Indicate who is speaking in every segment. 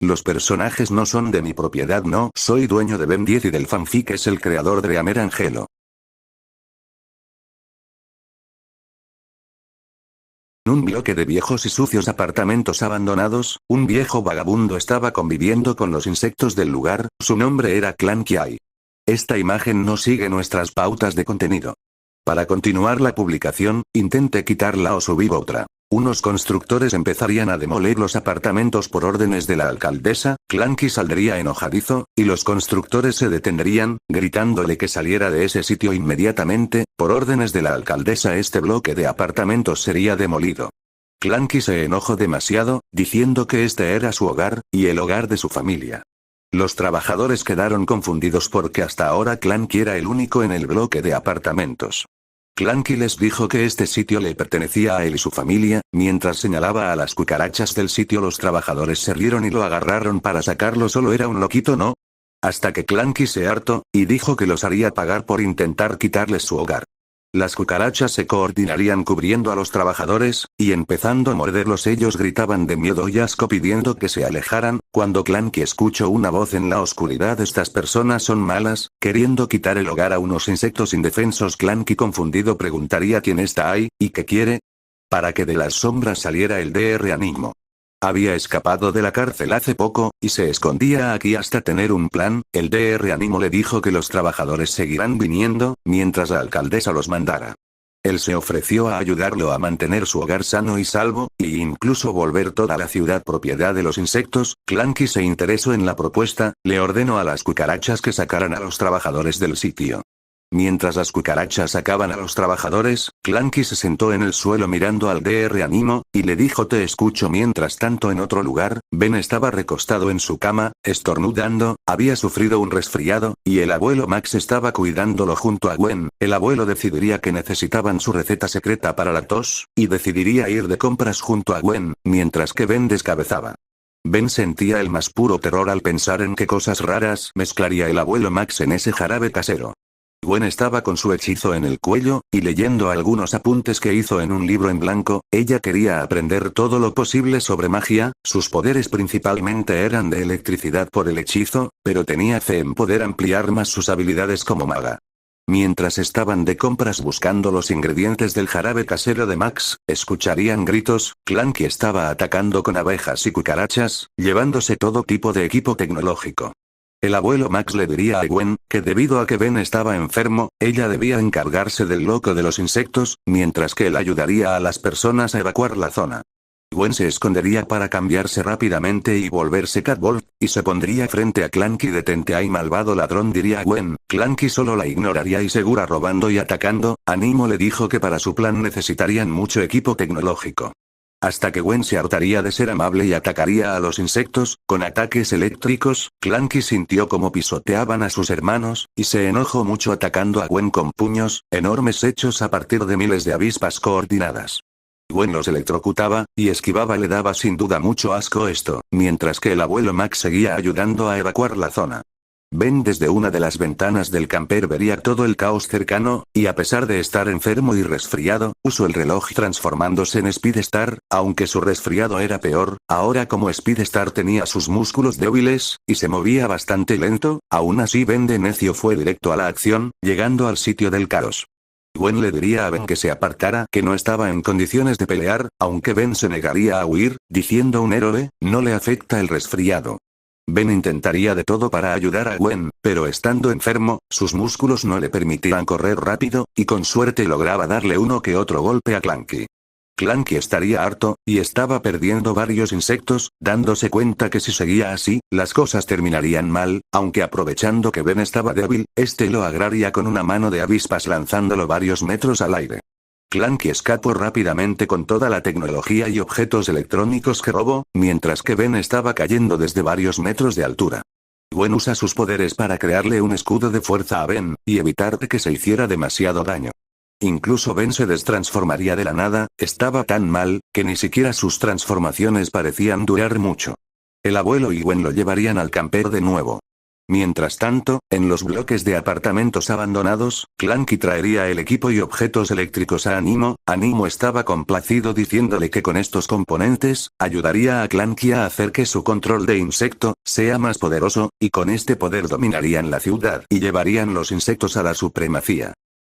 Speaker 1: Los personajes no son de mi propiedad, no soy dueño de Ben 10 y del fanfic es el creador de Amer Angelo. En un bloque de viejos y sucios apartamentos abandonados, un viejo vagabundo estaba conviviendo con los insectos del lugar, su nombre era Clanky Eye. Esta imagen no sigue nuestras pautas de contenido. Para continuar la publicación, intente quitarla o subir otra. Unos constructores empezarían a demoler los apartamentos por órdenes de la alcaldesa, Clanky saldría enojadizo, y los constructores se detendrían, gritándole que saliera de ese sitio inmediatamente, por órdenes de la alcaldesa este bloque de apartamentos sería demolido. Clanky se enojó demasiado, diciendo que este era su hogar, y el hogar de su familia. Los trabajadores quedaron confundidos porque hasta ahora Clanky era el único en el bloque de apartamentos. Clanky les dijo que este sitio le pertenecía a él y su familia, mientras señalaba a las cucarachas del sitio los trabajadores se rieron y lo agarraron para sacarlo, solo era un loquito, ¿no? Hasta que Clanky se hartó, y dijo que los haría pagar por intentar quitarles su hogar. Las cucarachas se coordinarían cubriendo a los trabajadores, y empezando a morderlos ellos gritaban de miedo y asco pidiendo que se alejaran, cuando Clanky escuchó una voz en la oscuridad: estas personas son malas, queriendo quitar el hogar a unos insectos indefensos. Clanky confundido preguntaría quién está ahí, y qué quiere. Para que de las sombras saliera el Dr. Animo. Había escapado de la cárcel hace poco, y se escondía aquí hasta tener un plan. El Dr. Animo le dijo que los trabajadores seguirán viniendo, mientras la alcaldesa los mandara. Él se ofreció a ayudarlo a mantener su hogar sano y salvo, e incluso volver toda la ciudad propiedad de los insectos. Clanky se interesó en la propuesta, le ordenó a las cucarachas que sacaran a los trabajadores del sitio. Mientras las cucarachas sacaban a los trabajadores, Clanky se sentó en el suelo mirando al Dr. Animo, y le dijo: te escucho. Mientras tanto en otro lugar, Ben estaba recostado en su cama, estornudando, había sufrido un resfriado, y el abuelo Max estaba cuidándolo junto a Gwen. El abuelo decidiría que necesitaban su receta secreta para la tos, y decidiría ir de compras junto a Gwen, mientras que Ben descabezaba. Ben sentía el más puro terror al pensar en qué cosas raras mezclaría el abuelo Max en ese jarabe casero. Gwen estaba con su hechizo en el cuello, y leyendo algunos apuntes que hizo en un libro en blanco. Ella quería aprender todo lo posible sobre magia, sus poderes principalmente eran de electricidad por el hechizo, pero tenía fe en poder ampliar más sus habilidades como maga. Mientras estaban de compras buscando los ingredientes del jarabe casero de Max, escucharían gritos. Clanky estaba atacando con abejas y cucarachas, llevándose todo tipo de equipo tecnológico. El abuelo Max le diría a Gwen, que debido a que Ben estaba enfermo, ella debía encargarse del loco de los insectos, mientras que él ayudaría a las personas a evacuar la zona. Gwen se escondería para cambiarse rápidamente y volverse Catwolf, y se pondría frente a Clanky. detente ahí, malvado ladrón, diría Gwen. Clanky solo la ignoraría y segura robando y atacando. Animo le dijo que para su plan necesitarían mucho equipo tecnológico. Hasta que Gwen se hartaría de ser amable y atacaría a los insectos, con ataques eléctricos. Clanky sintió como pisoteaban a sus hermanos, y se enojó mucho atacando a Gwen con puños, enormes hechos a partir de miles de avispas coordinadas. Gwen los electrocutaba, y esquivaba. Le daba sin duda mucho asco esto, mientras que el abuelo Max seguía ayudando a evacuar la zona. Ben desde una de las ventanas del camper vería todo el caos cercano, y a pesar de estar enfermo y resfriado, usó el reloj transformándose en Speedstar. Aunque su resfriado era peor, ahora como Speedstar tenía sus músculos débiles, y se movía bastante lento, aún así Ben de necio fue directo a la acción, llegando al sitio del caos. Gwen le diría a Ben que se apartara, que no estaba en condiciones de pelear, aunque Ben se negaría a huir, diciendo: un héroe, no le afecta el resfriado. Ben intentaría de todo para ayudar a Gwen, pero estando enfermo, sus músculos no le permitían correr rápido, y con suerte lograba darle uno que otro golpe a Clanky. Clanky estaría harto, y estaba perdiendo varios insectos, dándose cuenta que si seguía así, las cosas terminarían mal. Aunque aprovechando que Ben estaba débil, este lo agarraría con una mano de avispas lanzándolo varios metros al aire. Clanky escapó rápidamente con toda la tecnología y objetos electrónicos que robó, mientras que Ben estaba cayendo desde varios metros de altura. Gwen usa sus poderes para crearle un escudo de fuerza a Ben, y evitar que se hiciera demasiado daño. Incluso Ben se destransformaría de la nada. Estaba tan mal, que ni siquiera sus transformaciones parecían durar mucho. El abuelo y Gwen lo llevarían al camper de nuevo. Mientras tanto, en los bloques de apartamentos abandonados, Clanky traería el equipo y objetos eléctricos a Animo. Animo estaba complacido diciéndole que con estos componentes, ayudaría a Clanky a hacer que su control de insecto sea más poderoso, y con este poder dominarían la ciudad y llevarían los insectos a la supremacía.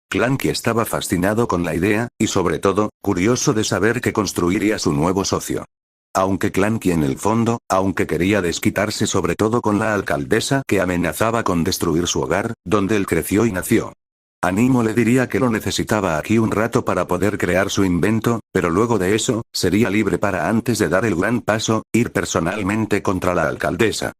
Speaker 1: Clanky estaba fascinado con la idea, y sobre todo, curioso de saber qué construiría su nuevo socio. Aunque Clanky en el fondo, aunque quería desquitarse sobre todo con la alcaldesa que amenazaba con destruir su hogar, donde él creció y nació. Animo le diría que lo necesitaba aquí un rato para poder crear su invento, pero luego de eso, sería libre para antes de dar el gran paso, ir personalmente contra la alcaldesa.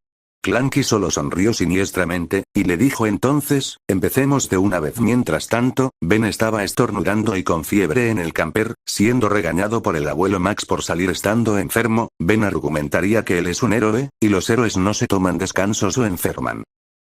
Speaker 1: Clanky solo sonrió siniestramente, y le dijo entonces, empecemos de una vez. Mientras tanto, Ben estaba estornudando y con fiebre en el camper, siendo regañado por el abuelo Max por salir estando enfermo. Ben argumentaría que él es un héroe, y los héroes no se toman descansos o enferman.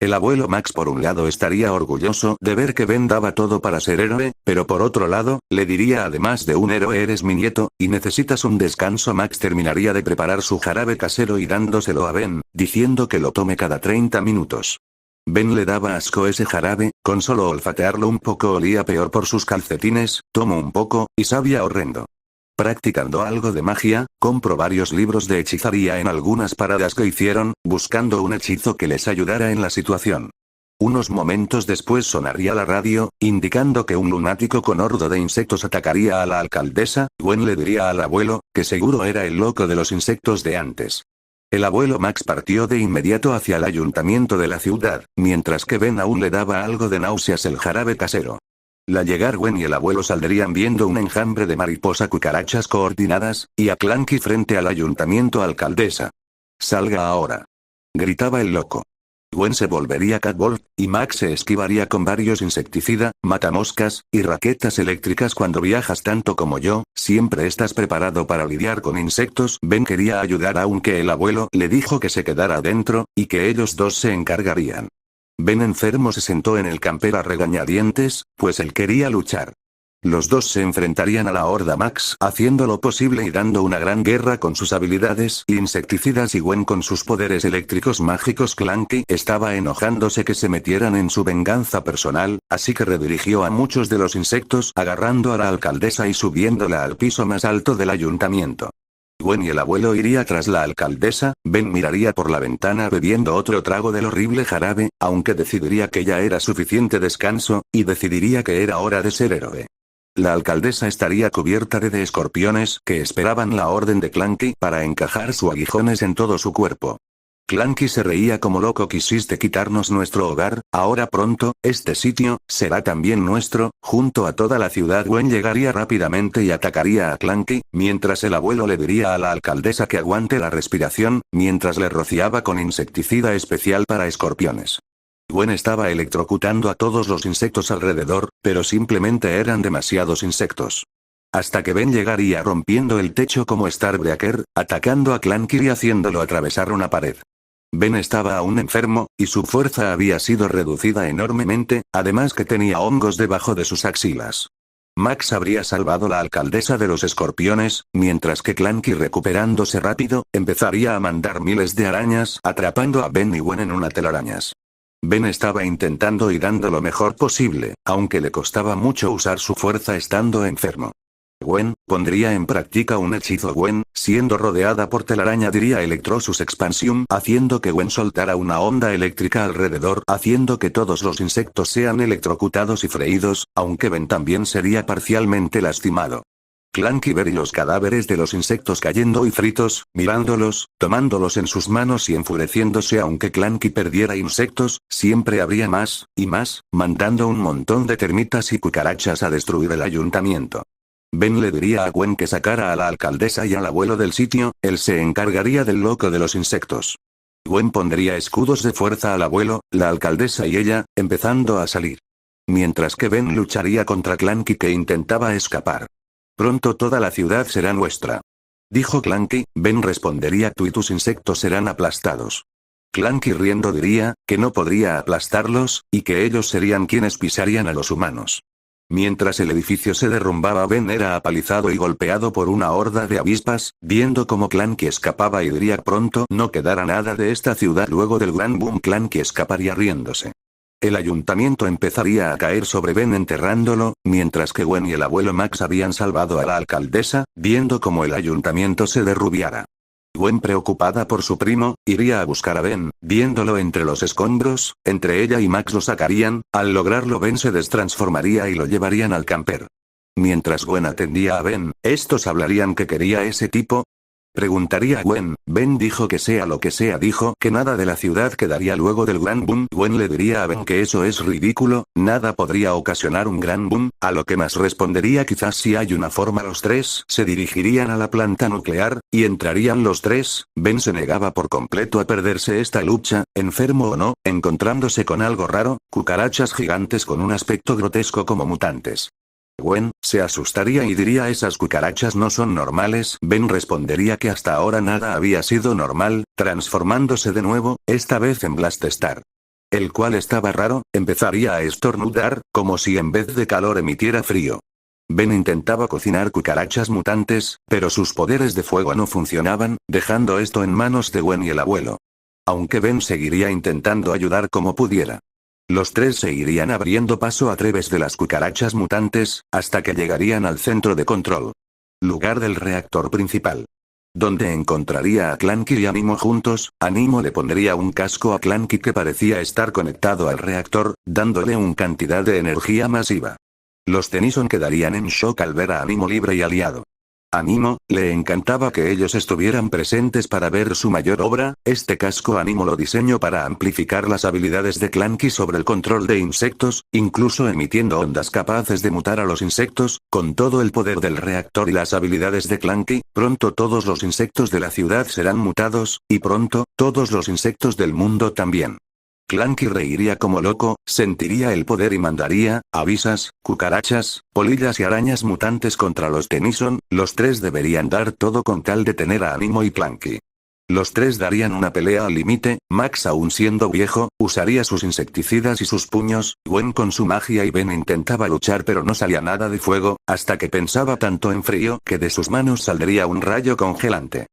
Speaker 1: El abuelo Max por un lado estaría orgulloso de ver que Ben daba todo para ser héroe, pero por otro lado, le diría además de un héroe eres mi nieto, y necesitas un descanso. Max terminaría de preparar su jarabe casero y dándoselo a Ben, diciendo que lo tome cada 30 minutos. Ben le daba asco ese jarabe, con solo olfatearlo un poco olía peor por sus calcetines, tomó un poco, y sabía horrendo. Practicando algo de magia, compró varios libros de hechicería en algunas paradas que hicieron, buscando un hechizo que les ayudara en la situación. Unos momentos después sonaría la radio, indicando que un lunático con hordo de insectos atacaría a la alcaldesa. Gwen le diría al abuelo, que seguro era el loco de los insectos de antes. El abuelo Max partió de inmediato hacia el ayuntamiento de la ciudad, mientras que Ben aún le daba algo de náuseas el jarabe casero. Al llegar Gwen y el abuelo saldrían viendo un enjambre de mariposa cucarachas coordinadas, y a Clanky frente al ayuntamiento. Alcaldesa. Salga ahora. Gritaba el loco. Gwen se volvería Catwolf, y Max se esquivaría con varios insecticida, matamoscas, y raquetas eléctricas. Cuando viajas tanto como yo, siempre estás preparado para lidiar con insectos. Ben quería ayudar aunque el abuelo le dijo que se quedara adentro, y que ellos dos se encargarían. Ben enfermo se sentó en el camper a regañadientes, pues él quería luchar. Los dos se enfrentarían a la horda Max haciendo lo posible y dando una gran guerra con sus habilidades insecticidas y Gwen con sus poderes eléctricos mágicos. Clanky estaba enojándose que se metieran en su venganza personal, así que redirigió a muchos de los insectos agarrando a la alcaldesa y subiéndola al piso más alto del ayuntamiento. Gwen y el abuelo iría tras la alcaldesa. Ben miraría por la ventana bebiendo otro trago del horrible jarabe, aunque decidiría que ya era suficiente descanso, y decidiría que era hora de ser héroe. La alcaldesa estaría cubierta de escorpiones que esperaban la orden de Clanky para encajar sus aguijones en todo su cuerpo. Clanky se reía como loco. Quisiste quitarnos nuestro hogar, ahora pronto, este sitio, será también nuestro, junto a toda la ciudad. Gwen llegaría rápidamente y atacaría a Clanky, mientras el abuelo le diría a la alcaldesa que aguante la respiración, mientras le rociaba con insecticida especial para escorpiones. Gwen estaba electrocutando a todos los insectos alrededor, pero simplemente eran demasiados insectos. Hasta que Ben llegaría rompiendo el techo como Starbreaker, atacando a Clanky y haciéndolo atravesar una pared. Ben estaba aún enfermo, y su fuerza había sido reducida enormemente, además que tenía hongos debajo de sus axilas. Max habría salvado a la alcaldesa de los escorpiones, mientras que Clanky, recuperándose rápido, empezaría a mandar miles de arañas atrapando a Ben y Gwen en una telarañas. Ben estaba intentando y dando lo mejor posible, aunque le costaba mucho usar su fuerza estando enfermo. Gwen pondría en práctica un hechizo. Gwen, siendo rodeada por telaraña, diría Electrosus Expansium, haciendo que Gwen soltara una onda eléctrica alrededor, haciendo que todos los insectos sean electrocutados y freídos, aunque Ben también sería parcialmente lastimado. Clanky vería los cadáveres de los insectos cayendo y fritos, mirándolos, tomándolos en sus manos y enfureciéndose. Aunque Clanky perdiera insectos, siempre habría más, y más, mandando un montón de termitas y cucarachas a destruir el ayuntamiento. Ben le diría a Gwen que sacara a la alcaldesa y al abuelo del sitio, él se encargaría del loco de los insectos. Gwen pondría escudos de fuerza al abuelo, la alcaldesa y ella, empezando a salir. Mientras que Ben lucharía contra Clanky que intentaba escapar. Pronto toda la ciudad será nuestra. Dijo Clanky. Ben respondería tú y tus insectos serán aplastados. Clanky riendo diría, que no podría aplastarlos, y que ellos serían quienes pisarían a los humanos. Mientras el edificio se derrumbaba, Ben era apalizado y golpeado por una horda de avispas, viendo cómo Clanky escapaba y diría pronto no quedará nada de esta ciudad luego del gran boom. Clanky escaparía riéndose. El ayuntamiento empezaría a caer sobre Ben enterrándolo, mientras que Gwen y el abuelo Max habían salvado a la alcaldesa, viendo cómo el ayuntamiento se derrumbiara. Gwen, preocupada por su primo, iría a buscar a Ben, viéndolo entre los escombros, entre ella y Max lo sacarían, al lograrlo Ben se destransformaría y lo llevarían al camper. Mientras Gwen atendía a Ben, ¿estos hablarían qué quería ese tipo? Preguntaría a Gwen. Ben dijo que sea lo que sea, dijo que nada de la ciudad quedaría luego del gran boom. Gwen le diría a Ben que eso es ridículo, nada podría ocasionar un gran boom, a lo que más respondería quizás si hay una forma. Los tres se dirigirían a la planta nuclear, y entrarían los tres. Ben se negaba por completo a perderse esta lucha, enfermo o no, encontrándose con algo raro, cucarachas gigantes con un aspecto grotesco como mutantes. Gwen se asustaría y diría esas cucarachas no son normales. Ben respondería que hasta ahora nada había sido normal, transformándose de nuevo, esta vez en Blaststar. El cual estaba raro, empezaría a estornudar, como si en vez de calor emitiera frío. Ben intentaba cocinar cucarachas mutantes, pero sus poderes de fuego no funcionaban, dejando esto en manos de Gwen y el abuelo. Aunque Ben seguiría intentando ayudar como pudiera. Los tres se irían abriendo paso a través de las cucarachas mutantes, hasta que llegarían al centro de control. Lugar del reactor principal. Donde encontraría a Clanky y Animo juntos. Animo le pondría un casco a Clanky que parecía estar conectado al reactor, dándole una cantidad de energía masiva. Los Tennyson quedarían en shock al ver a Animo libre y aliado. Animo, le encantaba que ellos estuvieran presentes para ver su mayor obra. Este casco Animo lo diseñó para amplificar las habilidades de Clanky sobre el control de insectos, incluso emitiendo ondas capaces de mutar a los insectos. Con todo el poder del reactor y las habilidades de Clanky, pronto todos los insectos de la ciudad serán mutados, y pronto, todos los insectos del mundo también. Clanky reiría como loco, sentiría el poder y mandaría avisas, cucarachas, polillas y arañas mutantes contra los Tennyson. Los tres deberían dar todo con tal de tener a Animo y Clanky. Los tres darían una pelea al límite. Max, aún siendo viejo, usaría sus insecticidas y sus puños. Gwen con su magia y Ben intentaba luchar pero no salía nada de fuego, hasta que pensaba tanto en frío que de sus manos saldría un rayo congelante.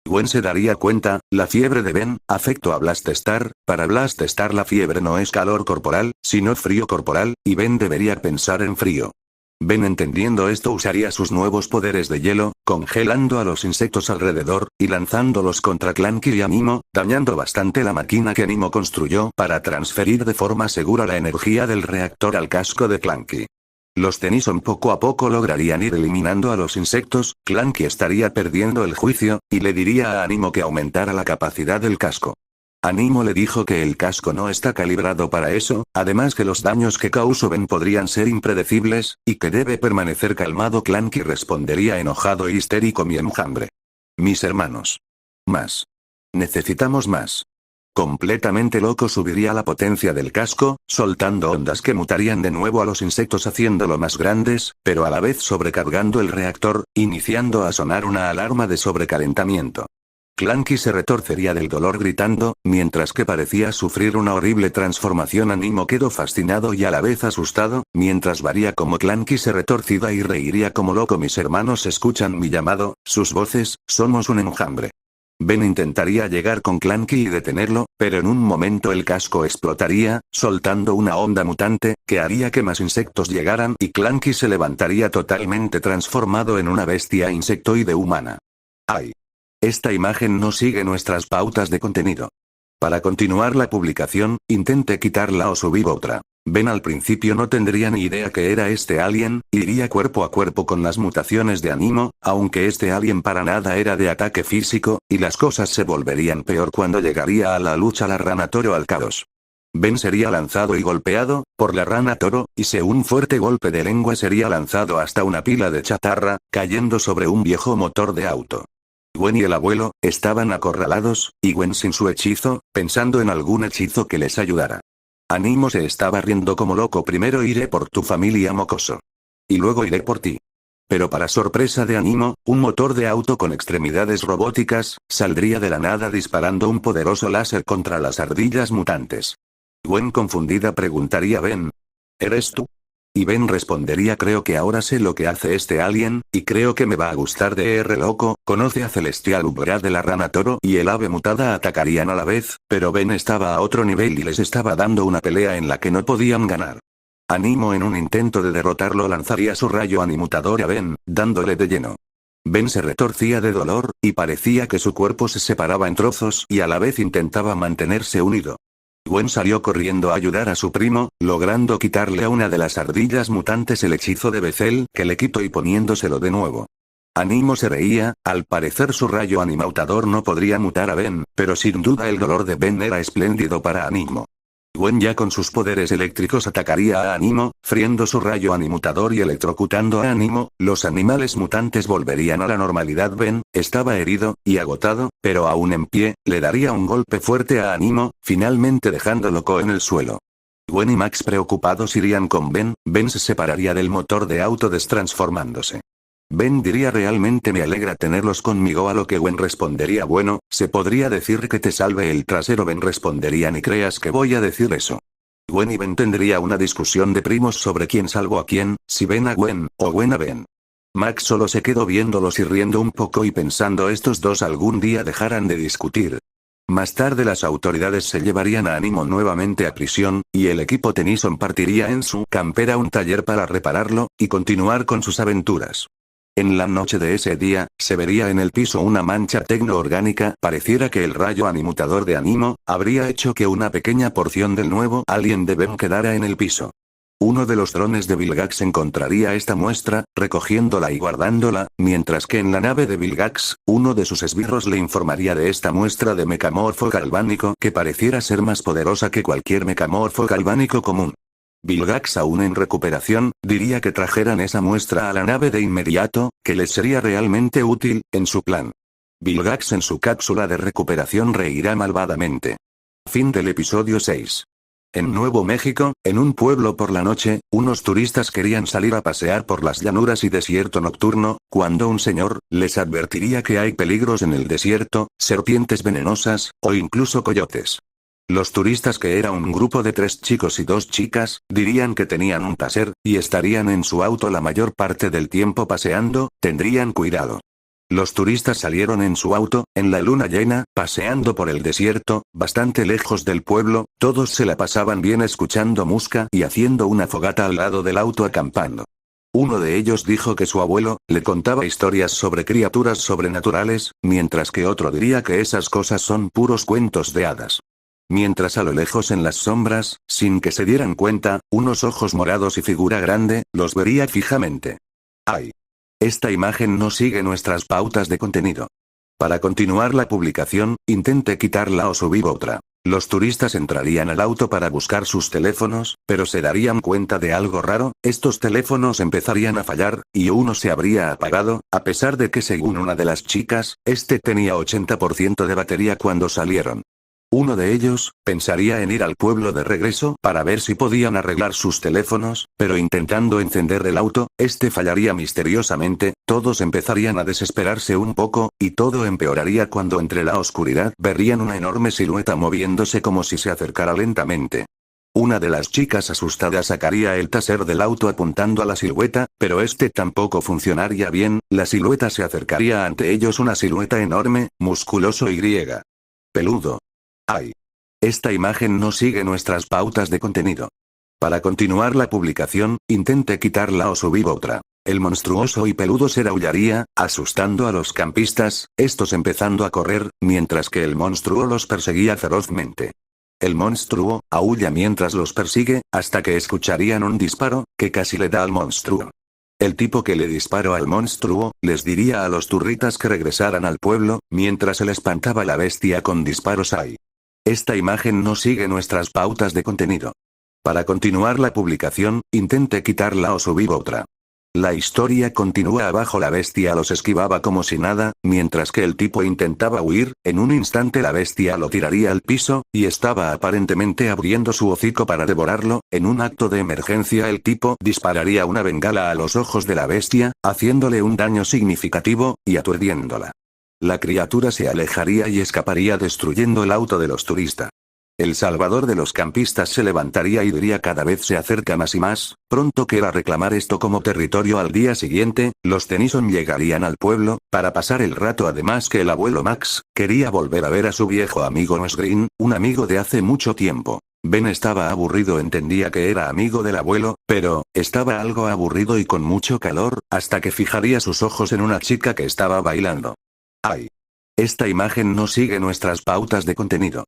Speaker 1: Gwen se daría cuenta, la fiebre de Ben, afectó a Blaststar. Para Blaststar la fiebre no es calor corporal, sino frío corporal, y Ben debería pensar en frío. Ben, entendiendo esto, usaría sus nuevos poderes de hielo, congelando a los insectos alrededor, y lanzándolos contra Clanky y Animo, dañando bastante la máquina que Animo construyó para transferir de forma segura la energía del reactor al casco de Clanky. Los Tennyson poco a poco lograrían ir eliminando a los insectos. Clanky estaría perdiendo el juicio, y le diría a Animo que aumentara la capacidad del casco. Animo le dijo que el casco no está calibrado para eso, además que los daños que causó Ben podrían ser impredecibles, y que debe permanecer calmado. Clanky respondería enojado e histérico: mi enjambre. Mis hermanos. Más. Necesitamos más. Completamente loco subiría la potencia del casco, soltando ondas que mutarían de nuevo a los insectos haciéndolo más grandes, pero a la vez sobrecargando el reactor, iniciando a sonar una alarma de sobrecalentamiento. Clanky se retorcería del dolor gritando, mientras que parecía sufrir una horrible transformación. Animo quedó fascinado y a la vez asustado, mientras varía como Clanky se retorcida y reiría como loco: mis hermanos escuchan mi llamado, sus voces, somos un enjambre. Ben intentaría llegar con Clanky y detenerlo, pero en un momento el casco explotaría, soltando una onda mutante, que haría que más insectos llegaran y Clanky se levantaría totalmente transformado en una bestia insectoide humana. ¡Ay! Esta imagen no sigue nuestras pautas de contenido. Para continuar la publicación, intente quitarla o subir otra. Ben al principio no tendría ni idea que era este alien, iría cuerpo a cuerpo con las mutaciones de Animo, aunque este alien para nada era de ataque físico, y las cosas se volverían peor cuando llegaría a la lucha la rana toro al caos. Ben sería lanzado y golpeado por la rana toro, y un fuerte golpe de lengua sería lanzado hasta una pila de chatarra, cayendo sobre un viejo motor de auto. Gwen y el abuelo estaban acorralados, y Gwen sin su hechizo, pensando en algún hechizo que les ayudara. Animo se estaba riendo como loco: primero iré por tu familia, mocoso. Y luego iré por ti. Pero para sorpresa de Animo, un motor de auto con extremidades robóticas saldría de la nada disparando un poderoso láser contra las ardillas mutantes. Gwen confundida preguntaría: Ben, ¿eres tú? Y Ben respondería creo que ahora sé lo que hace este alien, y creo que me va a gustar loco, conoce a Celestial Ubra de la rana toro y el ave mutada atacarían a la vez, pero Ben estaba a otro nivel y les estaba dando una pelea en la que no podían ganar. Animo en un intento de derrotarlo lanzaría su rayo animutador a Ben, dándole de lleno. Ben se retorcía de dolor, y parecía que su cuerpo se separaba en trozos y a la vez intentaba mantenerse unido. Gwen salió corriendo a ayudar a su primo, logrando quitarle a una de las ardillas mutantes el hechizo de Bethel que le quitó y poniéndoselo de nuevo. Animo se reía, al parecer su rayo animautador no podría mutar a Ben, pero sin duda el dolor de Ben era espléndido para Animo. Gwen ya con sus poderes eléctricos atacaría a Animo, friendo su rayo animutador y electrocutando a Animo, los animales mutantes volverían a la normalidad. Ben estaba herido y agotado, pero aún en pie, le daría un golpe fuerte a Animo, finalmente dejándolo en el suelo. Gwen y Max preocupados irían con Ben, Ben se separaría del motor de auto destransformándose. Ben diría realmente me alegra tenerlos conmigo, a lo que Gwen respondería bueno, se podría decir que te salve el trasero. Ben respondería ni creas que voy a decir eso. Gwen y Ben tendría una discusión de primos sobre quién salvó a quién, si Ben a Gwen, o Gwen a Ben. Max solo se quedó viéndolos y riendo un poco y pensando estos dos algún día dejarán de discutir. Más tarde las autoridades se llevarían a Animo nuevamente a prisión, y el equipo Tennyson partiría en su campera a un taller para repararlo, y continuar con sus aventuras. En la noche de ese día, se vería en el piso una mancha tecno-orgánica, pareciera que el rayo animutador de Animo, habría hecho que una pequeña porción del nuevo alien de Ben quedara en el piso. Uno de los drones de Vilgax encontraría esta muestra, recogiéndola y guardándola, mientras que en la nave de Vilgax, uno de sus esbirros le informaría de esta muestra de mecamorfo galvánico que pareciera ser más poderosa que cualquier mecamorfo galvánico común. Vilgax aún en recuperación, diría que trajeran esa muestra a la nave de inmediato, que les sería realmente útil, en su plan. Vilgax en su cápsula de recuperación reirá malvadamente. Fin del episodio 6. En Nuevo México, en un pueblo por la noche, unos turistas querían salir a pasear por las llanuras y desierto nocturno, cuando un señor les advertiría que hay peligros en el desierto, serpientes venenosas, o incluso coyotes. Los turistas, que era un grupo de 3 chicos y 2 chicas, dirían que tenían un taser, y estarían en su auto la mayor parte del tiempo paseando, tendrían cuidado. Los turistas salieron en su auto, en la luna llena, paseando por el desierto, bastante lejos del pueblo, todos se la pasaban bien escuchando música y haciendo una fogata al lado del auto acampando. Uno de ellos dijo que su abuelo le contaba historias sobre criaturas sobrenaturales, mientras que otro diría que esas cosas son puros cuentos de hadas. Mientras a lo lejos en las sombras, sin que se dieran cuenta, unos ojos morados y figura grande, los vería fijamente. ¡Ay! Esta imagen no sigue nuestras pautas de contenido. Para continuar la publicación, intente quitarla o subir otra. Los turistas entrarían al auto para buscar sus teléfonos, pero se darían cuenta de algo raro, estos teléfonos empezarían a fallar, y uno se habría apagado, a pesar de que según una de las chicas, este tenía 80% de batería cuando salieron. Uno de ellos, pensaría en ir al pueblo de regreso para ver si podían arreglar sus teléfonos, pero intentando encender el auto, este fallaría misteriosamente, todos empezarían a desesperarse un poco, y todo empeoraría cuando entre la oscuridad verían una enorme silueta moviéndose como si se acercara lentamente. Una de las chicas asustadas sacaría el taser del auto apuntando a la silueta, pero este tampoco funcionaría bien, la silueta se acercaría ante ellos, una silueta enorme, musculoso y griega. Peludo. ¡Ay! Esta imagen no sigue nuestras pautas de contenido. Para continuar la publicación, intente quitarla o subir otra. El monstruoso y peludo ser aullaría, asustando a los campistas, estos empezando a correr, mientras que el monstruo los perseguía ferozmente. El monstruo aulla mientras los persigue, hasta que escucharían un disparo, que casi le da al monstruo. El tipo que le disparó al monstruo, les diría a los turritas que regresaran al pueblo, mientras él espantaba a la bestia con disparos. ¡Ay! Esta imagen no sigue nuestras pautas de contenido. Para continuar la publicación, intente quitarla o subir otra. La historia continúa abajo. La bestia los esquivaba como si nada, mientras que el tipo intentaba huir, en un instante la bestia lo tiraría al piso, y estaba aparentemente abriendo su hocico para devorarlo, en un acto de emergencia el tipo dispararía una bengala a los ojos de la bestia, haciéndole un daño significativo, y aturdiéndola. La criatura se alejaría y escaparía destruyendo el auto de los turistas. El salvador de los campistas se levantaría y diría cada vez se acerca más y más, pronto querrá reclamar esto como territorio. Al día siguiente, los Tennyson llegarían al pueblo, para pasar el rato además que el abuelo Max, quería volver a ver a su viejo amigo Wes Green, un amigo de hace mucho tiempo. Ben estaba aburrido, entendía que era amigo del abuelo, pero, estaba algo aburrido y con mucho calor, hasta que fijaría sus ojos en una chica que estaba bailando. ¡Ay! Esta imagen no sigue nuestras pautas de contenido.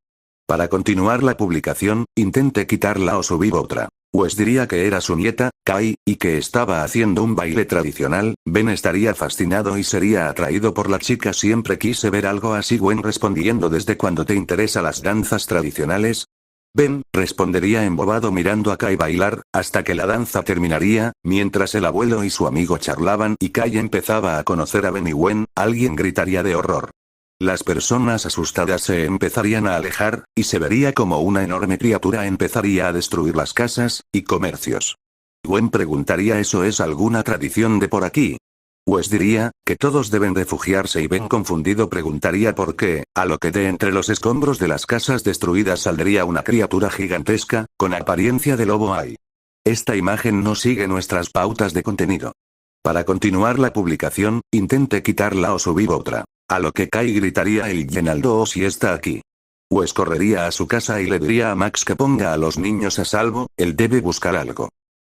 Speaker 1: Para continuar la publicación, intente quitarla o subir otra. Wes diría que era su nieta, Kai, y que estaba haciendo un baile tradicional. Ben estaría fascinado y sería atraído por la chica. Siempre quise ver algo así. Gwen respondiendo: ¿desde cuándo te interesa las danzas tradicionales? Ben, respondería embobado mirando a Kai bailar, hasta que la danza terminaría, mientras el abuelo y su amigo charlaban y Kai empezaba a conocer a Ben y Gwen, alguien gritaría de horror. Las personas asustadas se empezarían a alejar, y se vería como una enorme criatura empezaría a destruir las casas y comercios. Gwen preguntaría: ¿eso es alguna tradición de por aquí? Wes diría que todos deben refugiarse y Ben confundido preguntaría por qué, a lo que de entre los escombros de las casas destruidas saldría una criatura gigantesca, con apariencia de lobo. ¡Ay! Esta imagen no sigue nuestras pautas de contenido. Para continuar la publicación, intente quitarla o subir otra. A lo que Kai gritaría: el Genaldo si está aquí. Wes correría a su casa y le diría a Max que ponga a los niños a salvo, él debe buscar algo.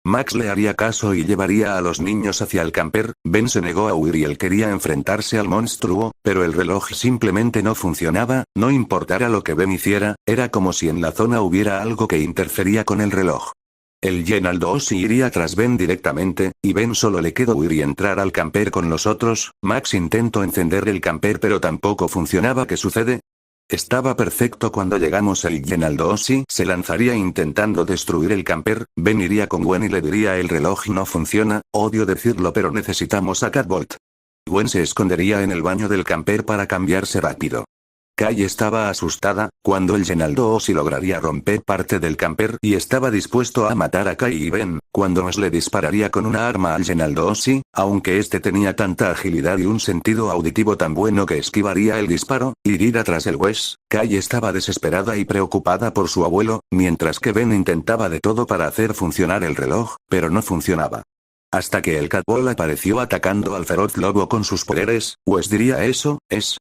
Speaker 1: Max le haría caso y llevaría a los niños hacia el camper. Ben se negó a huir y él quería enfrentarse al monstruo, pero el reloj simplemente no funcionaba, no importara lo que Ben hiciera, era como si en la zona hubiera algo que interfería con el reloj. El Genaldo iría tras Ben directamente, y Ben solo le quedó huir y entrar al camper con los otros. Max intentó encender el camper pero tampoco funcionaba. ¿Qué sucede? Estaba perfecto cuando llegamos. El Genaldo se lanzaría intentando destruir el camper. Ben iría con Gwen y le diría: el reloj no funciona, odio decirlo pero necesitamos a Catbolt. Gwen se escondería en el baño del camper para cambiarse rápido. Kai estaba asustada, cuando el Genaldo lograría romper parte del camper y estaba dispuesto a matar a Kai y Ben, cuando Wes le dispararía con una arma al Genaldo aunque este tenía tanta agilidad y un sentido auditivo tan bueno que esquivaría el disparo, iría tras el Wes. Kai estaba desesperada y preocupada por su abuelo, mientras que Ben intentaba de todo para hacer funcionar el reloj, pero no funcionaba. Hasta que el Catbolt apareció atacando al feroz lobo con sus poderes. Wes diría: eso es.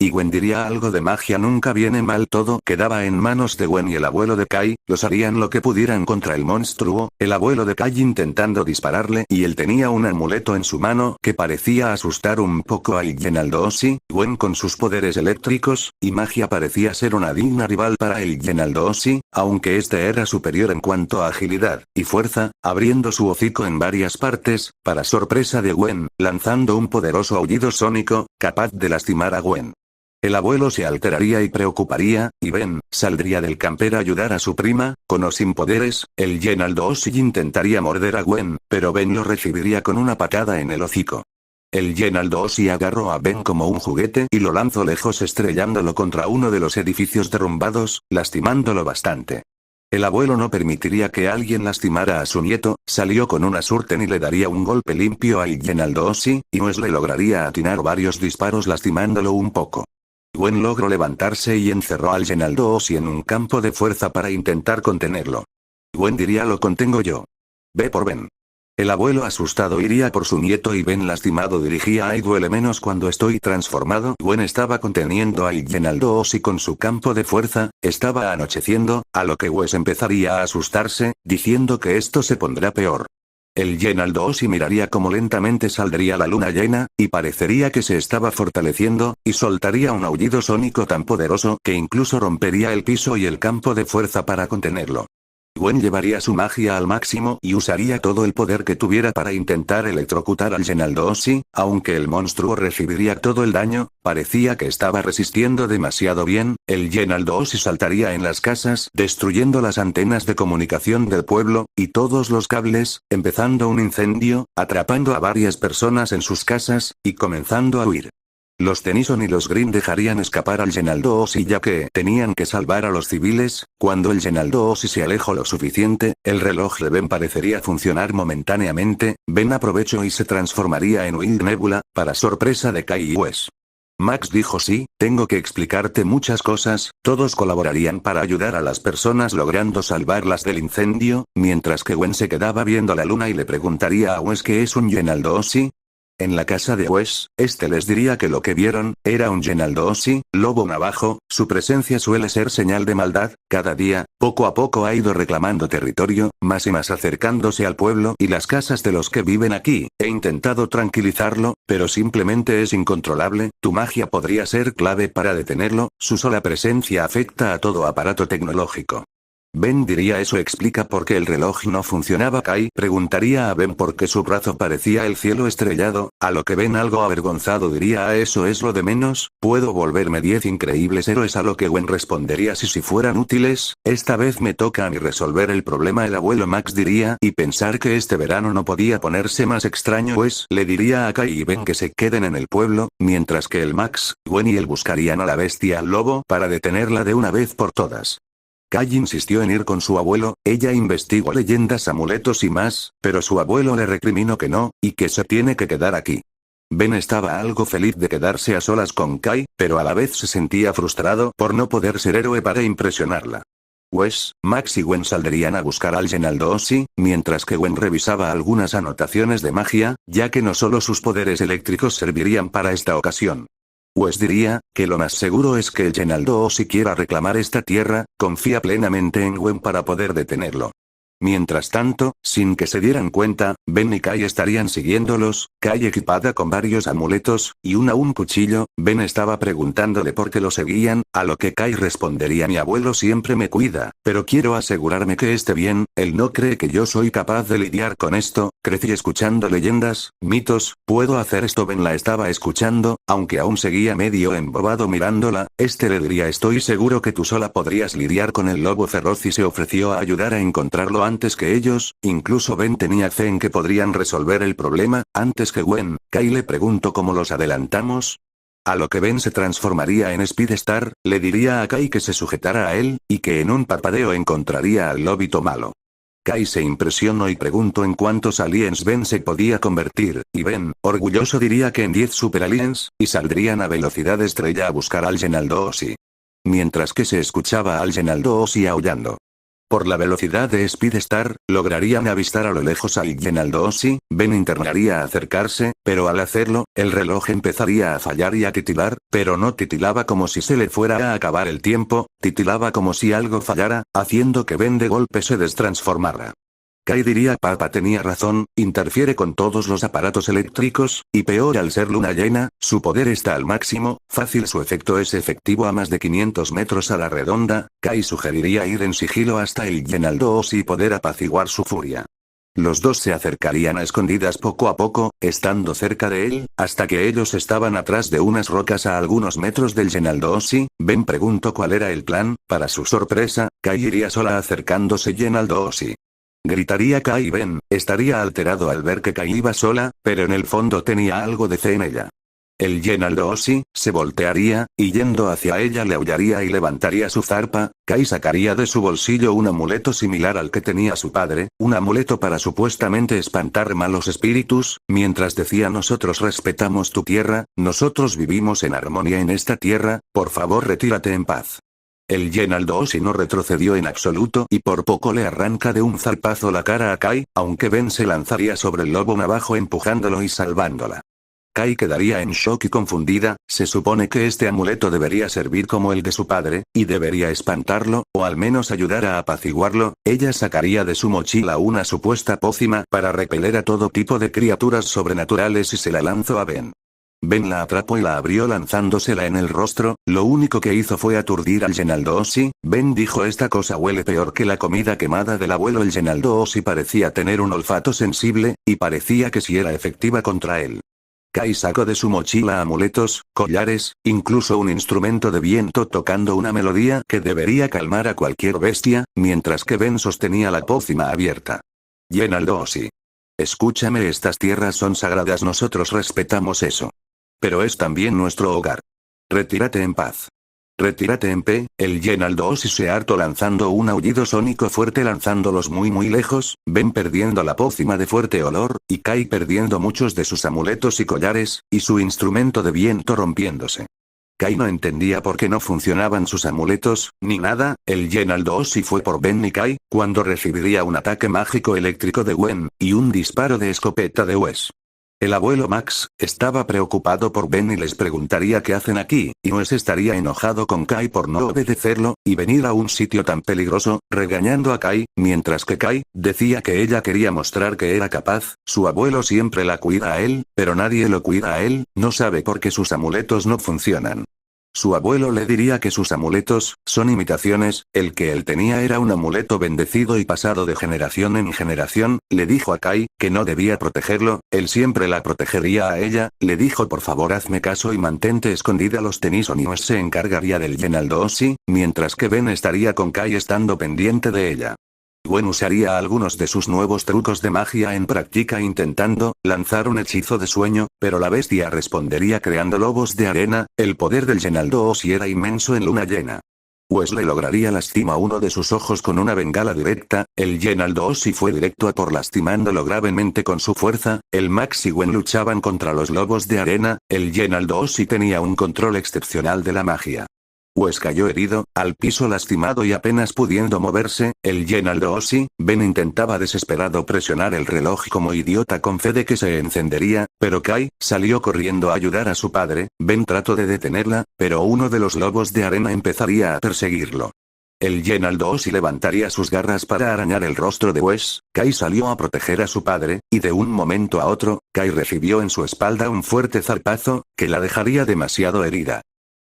Speaker 1: Y Gwen diría algo de magia. Nunca viene mal. Todo quedaba en manos de Gwen y el abuelo de Kai, los harían lo que pudieran contra el monstruo. El abuelo de Kai intentando dispararle y él tenía un amuleto en su mano que parecía asustar un poco al Genaldo Gwen con sus poderes eléctricos y magia parecía ser una digna rival para el Genaldo aunque este era superior en cuanto a agilidad y fuerza, abriendo su hocico en varias partes, para sorpresa de Gwen, lanzando un poderoso aullido sónico, capaz de lastimar a Gwen. El abuelo se alteraría y preocuparía, y Ben saldría del camper a ayudar a su prima, con o sin poderes. El Genaldo intentaría morder a Gwen, pero Ben lo recibiría con una patada en el hocico. El Genaldo agarró a Ben como un juguete y lo lanzó lejos, estrellándolo contra uno de los edificios derrumbados, lastimándolo bastante. El abuelo no permitiría que alguien lastimara a su nieto, salió con una Surten y le daría un golpe limpio al Genaldo y Wes le lograría atinar varios disparos lastimándolo un poco. Gwen logró levantarse y encerró al Genaldo en un campo de fuerza para intentar contenerlo. Gwen diría: lo contengo yo. Ve por Ben. El abuelo asustado iría por su nieto y Ben lastimado diría: ay, duele menos cuando estoy transformado. Gwen estaba conteniendo al Genaldo y con su campo de fuerza, estaba anocheciendo, a lo que Wes empezaría a asustarse, diciendo que esto se pondrá peor. El Genaldo miraría como lentamente saldría la luna llena, y parecería que se estaba fortaleciendo, y soltaría un aullido sónico tan poderoso que incluso rompería el piso y el campo de fuerza para contenerlo. Gwen llevaría su magia al máximo y usaría todo el poder que tuviera para intentar electrocutar al Genaldo aunque el monstruo recibiría todo el daño, parecía que estaba resistiendo demasiado bien. El Genaldo saltaría en las casas, destruyendo las antenas de comunicación del pueblo, y todos los cables, empezando un incendio, atrapando a varias personas en sus casas, y comenzando a huir. Los Tennyson y los Green dejarían escapar al Genaldo ya que tenían que salvar a los civiles. Cuando el Genaldo se alejó lo suficiente, el reloj de Ben parecería funcionar momentáneamente. Ben aprovechó y se transformaría en Wild Nebula, para sorpresa de Kai y Wes. Max dijo sí, tengo que explicarte muchas cosas, todos colaborarían para ayudar a las personas logrando salvarlas del incendio, mientras que Gwen se quedaba viendo la luna y le preguntaría a Wes qué es un Yenaldosi. En la casa de Wes, este les diría que lo que vieron, era un Yenaldosi, lobo navajo, su presencia suele ser señal de maldad, cada día, poco a poco ha ido reclamando territorio, más y más acercándose al pueblo y las casas de los que viven aquí, he intentado tranquilizarlo, pero simplemente es incontrolable, tu magia podría ser clave para detenerlo, su sola presencia afecta a todo aparato tecnológico. Ben diría eso explica por qué el reloj no funcionaba. Kai preguntaría a Ben por qué su brazo parecía el cielo estrellado, a lo que Ben algo avergonzado diría eso es lo de menos, puedo volverme 10 increíbles héroes a lo que Gwen respondería si fueran útiles, esta vez me toca a mí resolver el problema el abuelo Max diría y pensar que este verano no podía ponerse más extraño pues le diría a Kai y Ben que se queden en el pueblo, mientras que el Max, Gwen y él buscarían a la bestia lobo para detenerla de una vez por todas. Kai insistió en ir con su abuelo, ella investigó leyendas, amuletos y más, pero su abuelo le recriminó que no, y que se tiene que quedar aquí. Ben estaba algo feliz de quedarse a solas con Kai, pero a la vez se sentía frustrado por no poder ser héroe para impresionarla. Wes, Max y Gwen saldrían a buscar al Yenaldosi, mientras que Gwen revisaba algunas anotaciones de magia, ya que no solo sus poderes eléctricos servirían para esta ocasión. Wes diría, que lo más seguro es que el Yenaldosi quiera reclamar esta tierra, confía plenamente en Gwen para poder detenerlo. Mientras tanto, sin que se dieran cuenta, Ben y Kai estarían siguiéndolos, Kai equipada con varios amuletos, y un cuchillo, Ben estaba preguntándole por qué lo seguían, a lo que Kai respondería mi abuelo siempre me cuida, pero quiero asegurarme que esté bien, él no cree que yo soy capaz de lidiar con esto, crecí escuchando leyendas, mitos, puedo hacer esto Ben la estaba escuchando, aunque aún seguía medio embobado mirándola, le diría estoy seguro que tú sola podrías lidiar con el lobo feroz y se ofreció a ayudar a encontrarlo antes que ellos, incluso Ben tenía fe en que podrían resolver el problema, antes que Gwen. Kai le preguntó cómo los adelantamos. A lo que Ben se transformaría en Speedstar, le diría a Kai que se sujetara a él, y que en un parpadeo encontraría al lobito malo. Kai se impresionó y preguntó en cuántos aliens Ben se podía convertir, y Ben, orgulloso diría que en 10 super aliens, y saldrían a velocidad estrella a buscar al Yenaldosi. Mientras que se escuchaba al Yenaldosi aullando. Por la velocidad de Speedstar, lograrían avistar a lo lejos al Yenaldosi, Ben intentaría acercarse, pero al hacerlo, el reloj empezaría a fallar y a titilar, pero no titilaba como si se le fuera a acabar el tiempo, titilaba como si algo fallara, haciendo que Ben de golpe se destransformara. Kai diría papá tenía razón, interfiere con todos los aparatos eléctricos, y peor al ser luna llena, su poder está al máximo, fácil su efecto es efectivo a más de 500 metros a la redonda, Kai sugeriría ir en sigilo hasta el Yenaldosi y poder apaciguar su furia. Los dos se acercarían a escondidas poco a poco, estando cerca de él, hasta que ellos estaban atrás de unas rocas a algunos metros del Yenaldosi. Ben preguntó cuál era el plan, para su sorpresa, Kai iría sola acercándose Yenaldosi. Gritaría Kai y Ben, estaría alterado al ver que Kai iba sola, pero en el fondo tenía algo de fe en ella. El Yenaldosi, se voltearía, y yendo hacia ella le aullaría y levantaría su zarpa, Kai sacaría de su bolsillo un amuleto similar al que tenía su padre, un amuleto para supuestamente espantar malos espíritus, mientras decía nosotros respetamos tu tierra, nosotros vivimos en armonía en esta tierra, por favor retírate en paz. El Yenaldosi no retrocedió en absoluto y por poco le arranca de un zarpazo la cara a Kai, aunque Ben se lanzaría sobre el lobo navajo empujándolo y salvándola. Kai quedaría en shock y confundida, se supone que este amuleto debería servir como el de su padre, y debería espantarlo, o al menos ayudar a apaciguarlo, ella sacaría de su mochila una supuesta pócima para repeler a todo tipo de criaturas sobrenaturales y se la lanzó a Ben. Ben la atrapó y la abrió lanzándosela en el rostro, lo único que hizo fue aturdir al Yenaldosi. Ben dijo esta cosa huele peor que la comida quemada del abuelo. El Yenaldosi parecía tener un olfato sensible, y parecía que sí era efectiva contra él. Kai sacó de su mochila amuletos, collares, incluso un instrumento de viento tocando una melodía que debería calmar a cualquier bestia, mientras que Ben sostenía la pócima abierta. Yenaldosi. Escúchame, estas tierras son sagradas, nosotros respetamos eso. Pero es también nuestro hogar. Retírate en paz. Retírate en P, el Genaldo Osi se hartó lanzando un aullido sónico fuerte lanzándolos muy lejos, Ben perdiendo la pócima de fuerte olor, y Kai perdiendo muchos de sus amuletos y collares, y su instrumento de viento rompiéndose. Kai no entendía por qué no funcionaban sus amuletos, ni nada, el Genaldo Osi fue por Ben y Kai, cuando recibiría un ataque mágico eléctrico de Gwen, y un disparo de escopeta de Wes. El abuelo Max, estaba preocupado por Ben y les preguntaría qué hacen aquí, y Wes estaría enojado con Kai por no obedecerlo, y venir a un sitio tan peligroso, regañando a Kai, mientras que Kai, decía que ella quería mostrar que era capaz, su abuelo siempre la cuida a él, pero nadie lo cuida a él, no sabe por qué sus amuletos no funcionan. Su abuelo le diría que sus amuletos, son imitaciones, el que él tenía era un amuleto bendecido y pasado de generación en generación, le dijo a Kai, que no debía protegerlo, él siempre la protegería a ella, le dijo por favor hazme caso y mantente escondida los Tennyson y Wes se encargaría del Genaldo Osi, mientras que Ben estaría con Kai estando pendiente de ella. Gwen usaría algunos de sus nuevos trucos de magia en práctica intentando lanzar un hechizo de sueño, pero la bestia respondería creando lobos de arena, el poder del Genaldo Osi era inmenso en luna llena. Wes le lograría lastima uno de sus ojos con una bengala directa, el Genaldo Osi fue directo a por lastimándolo gravemente con su fuerza, el Max y Gwen luchaban contra los lobos de arena, el Genaldo Osi tenía un control excepcional de la magia. Wes cayó herido, al piso lastimado y apenas pudiendo moverse, el Genaldo Osi, Ben intentaba desesperado presionar el reloj como idiota con fe de que se encendería, pero Kai, salió corriendo a ayudar a su padre, Ben trató de detenerla, pero uno de los lobos de arena empezaría a perseguirlo. El Genaldo Osi levantaría sus garras para arañar el rostro de Wes, Kai salió a proteger a su padre, y de un momento a otro, Kai recibió en su espalda un fuerte zarpazo, que la dejaría demasiado herida.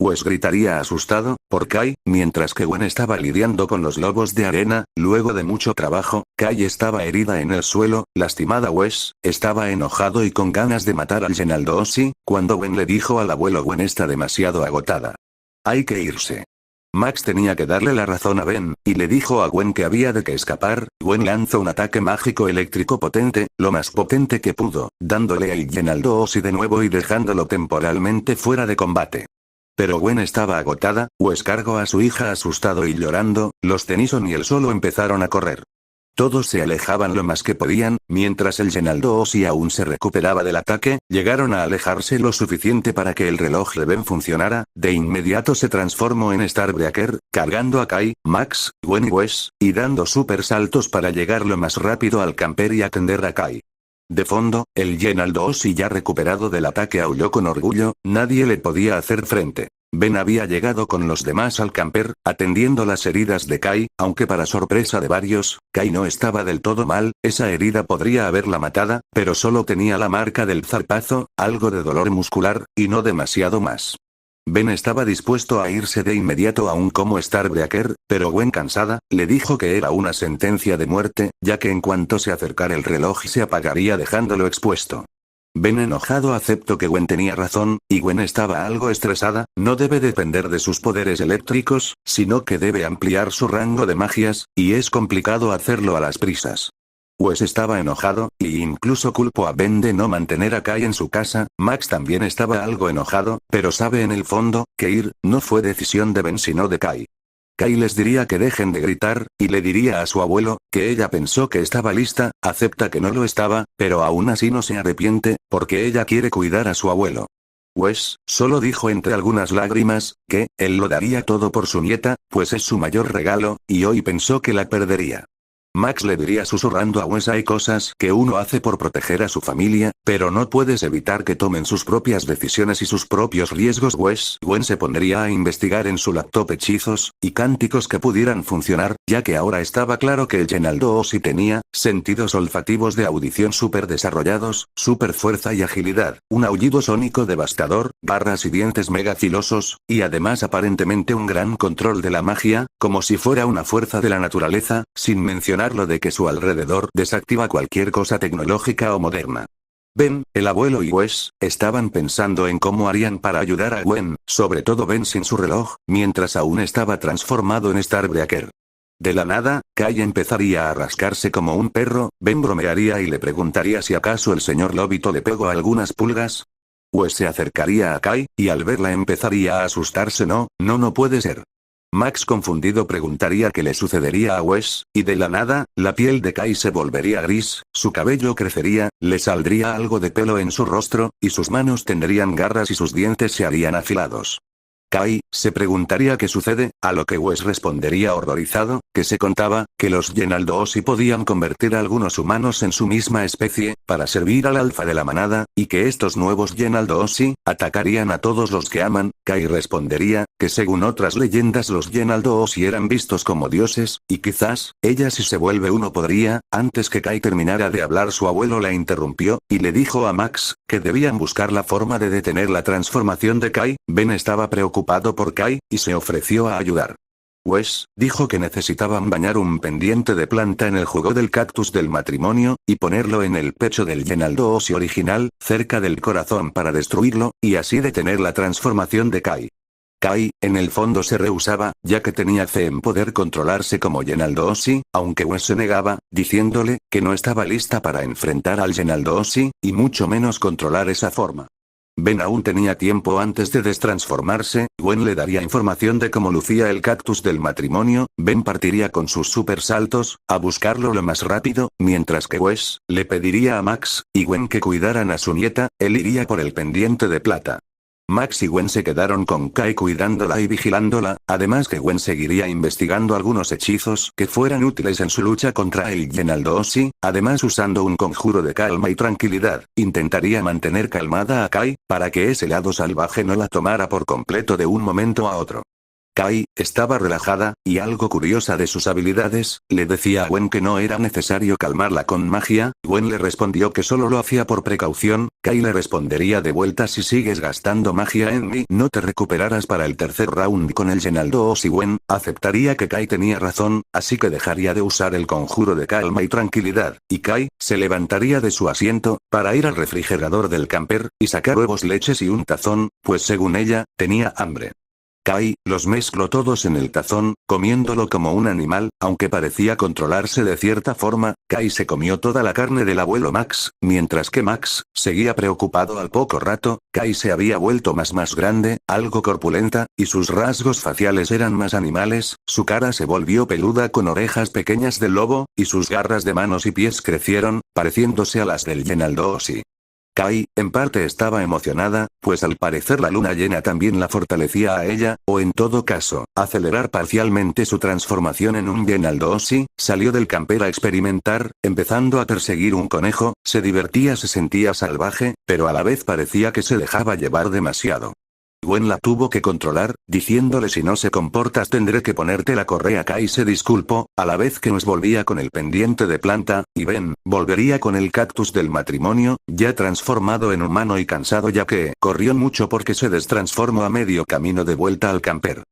Speaker 1: Wes gritaría asustado, por Kai, mientras que Gwen estaba lidiando con los lobos de arena, luego de mucho trabajo, Kai estaba herida en el suelo, lastimada Wes, estaba enojado y con ganas de matar al Genaldo Osi, cuando Gwen le dijo al abuelo Gwen está demasiado agotada. Hay que irse. Max tenía que darle la razón a Ben, y le dijo a Gwen que había de que escapar, Gwen lanzó un ataque mágico eléctrico potente, lo más potente que pudo, dándole al Genaldo Osi de nuevo y dejándolo temporalmente fuera de combate. Pero Gwen estaba agotada, Wes cargó a su hija asustado y llorando, los Tennyson y él solo empezaron a correr. Todos se alejaban lo más que podían, mientras el Genaldo Osi aún se recuperaba del ataque, llegaron a alejarse lo suficiente para que el reloj de Ben funcionara, de inmediato se transformó en Starbreaker, cargando a Kai, Max, Gwen y Wes, y dando super saltos para llegar lo más rápido al camper y atender a Kai. De fondo, el Genaldo Osi ya recuperado del ataque aulló con orgullo, nadie le podía hacer frente. Ben había llegado con los demás al camper, atendiendo las heridas de Kai, aunque para sorpresa de varios, Kai no estaba del todo mal, esa herida podría haberla matada, pero solo tenía la marca del zarpazo, algo de dolor muscular, y no demasiado más. Ben estaba dispuesto a irse de inmediato aún como Starbreaker, pero Gwen cansada, le dijo que era una sentencia de muerte, ya que en cuanto se acercara el reloj se apagaría dejándolo expuesto. Ben enojado aceptó que Gwen tenía razón, y Gwen estaba algo estresada, no debe depender de sus poderes eléctricos, sino que debe ampliar su rango de magias, y es complicado hacerlo a las prisas. Wes estaba enojado, y incluso culpó a Ben de no mantener a Kai en su casa, Max también estaba algo enojado, pero sabe en el fondo, que ir, no fue decisión de Ben sino de Kai. Kai les diría que dejen de gritar, y le diría a su abuelo, que ella pensó que estaba lista, acepta que no lo estaba, pero aún así no se arrepiente, porque ella quiere cuidar a su abuelo. Wes, solo dijo entre algunas lágrimas, que, él lo daría todo por su nieta, pues es su mayor regalo, y hoy pensó que la perdería. Max le diría susurrando a Wes hay cosas que uno hace por proteger a su familia, pero no puedes evitar que tomen sus propias decisiones y sus propios riesgos. Gwen se pondría a investigar en su laptop hechizos y cánticos que pudieran funcionar, ya que ahora estaba claro que el Genaldo Osi tenía sentidos olfativos de audición super desarrollados, super fuerza y agilidad, un aullido sónico devastador, garras y dientes mega filosos, y además aparentemente un gran control de la magia, como si fuera una fuerza de la naturaleza, sin mencionar lo de que su alrededor desactiva cualquier cosa tecnológica o moderna. Ben, el abuelo y Wes, estaban pensando en cómo harían para ayudar a Gwen, sobre todo Ben sin su reloj, mientras aún estaba transformado en Starbreaker. De la nada, Kai empezaría a rascarse como un perro, Ben bromearía y le preguntaría si acaso el señor Lobito le pegó algunas pulgas. Wes se acercaría a Kai, y al verla empezaría a asustarse. No puede ser. Max confundido preguntaría qué le sucedería a Wes, y de la nada, la piel de Kai se volvería gris, su cabello crecería, le saldría algo de pelo en su rostro, y sus manos tendrían garras y sus dientes se harían afilados. Kai se preguntaría qué sucede, a lo que Wes respondería horrorizado, que se contaba, que los Genaldoosi podían convertir a algunos humanos en su misma especie, para servir al alfa de la manada, y que estos nuevos Genaldoosi atacarían a todos los que aman. Kai respondería, que según otras leyendas los Genaldoosi eran vistos como dioses, y quizás, ella si se vuelve uno podría. Antes que Kai terminara de hablar su abuelo la interrumpió, y le dijo a Max, que debían buscar la forma de detener la transformación de Kai. Ben estaba preocupado por Kai, y se ofreció a ayudar. Wes dijo que necesitaban bañar un pendiente de planta en el jugo del cactus del matrimonio, y ponerlo en el pecho del Genaldoosi original, cerca del corazón para destruirlo, y así detener la transformación de Kai. Kai, en el fondo se rehusaba, ya que tenía fe en poder controlarse como Genaldoosi, aunque Wes se negaba, diciéndole, que no estaba lista para enfrentar al Genaldoosi, y mucho menos controlar esa forma. Ben aún tenía tiempo antes de destransformarse. Gwen le daría información de cómo lucía el cactus del matrimonio. Ben partiría con sus super saltos, a buscarlo lo más rápido, mientras que Wes le pediría a Max y Gwen que cuidaran a su nieta. Él iría por el pendiente de plata. Max y Gwen se quedaron con Kai cuidándola y vigilándola, además que Gwen seguiría investigando algunos hechizos que fueran útiles en su lucha contra el Genaldoosi. Además, usando un conjuro de calma y tranquilidad, intentaría mantener calmada a Kai, para que ese lado salvaje no la tomara por completo de un momento a otro. Kai estaba relajada, y algo curiosa de sus habilidades. Le decía a Gwen que no era necesario calmarla con magia. Gwen le respondió que solo lo hacía por precaución. Kai le respondería de vuelta: si sigues gastando magia en mí, no te recuperarás para el tercer round con el Genaldoosi. Gwen aceptaría que Kai tenía razón, así que dejaría de usar el conjuro de calma y tranquilidad, y Kai se levantaría de su asiento, para ir al refrigerador del camper, y sacar huevos, leches y un tazón, pues según ella, tenía hambre. Kai los mezcló todos en el tazón, comiéndolo como un animal, aunque parecía controlarse de cierta forma. Kai se comió toda la carne del abuelo Max, mientras que Max seguía preocupado. Al poco rato, Kai se había vuelto más grande, algo corpulenta, y sus rasgos faciales eran más animales. Su cara se volvió peluda con orejas pequeñas de lobo, y sus garras de manos y pies crecieron, pareciéndose a las del Genaldoosi. Kai, en parte estaba emocionada, pues al parecer la luna llena también la fortalecía a ella, o en todo caso, acelerar parcialmente su transformación en un Genaldoosi. Salió del camper a experimentar, empezando a perseguir un conejo. Se divertía, se sentía salvaje, pero a la vez parecía que se dejaba llevar demasiado. Gwen la tuvo que controlar, diciéndole: si no se comportas tendré que ponerte la correa. Kai se disculpó, a la vez que nos volvía con el pendiente de planta, y Ben volvería con el cactus del matrimonio, ya transformado en humano y cansado, ya que corrió mucho porque se destransformó a medio camino de vuelta al camper.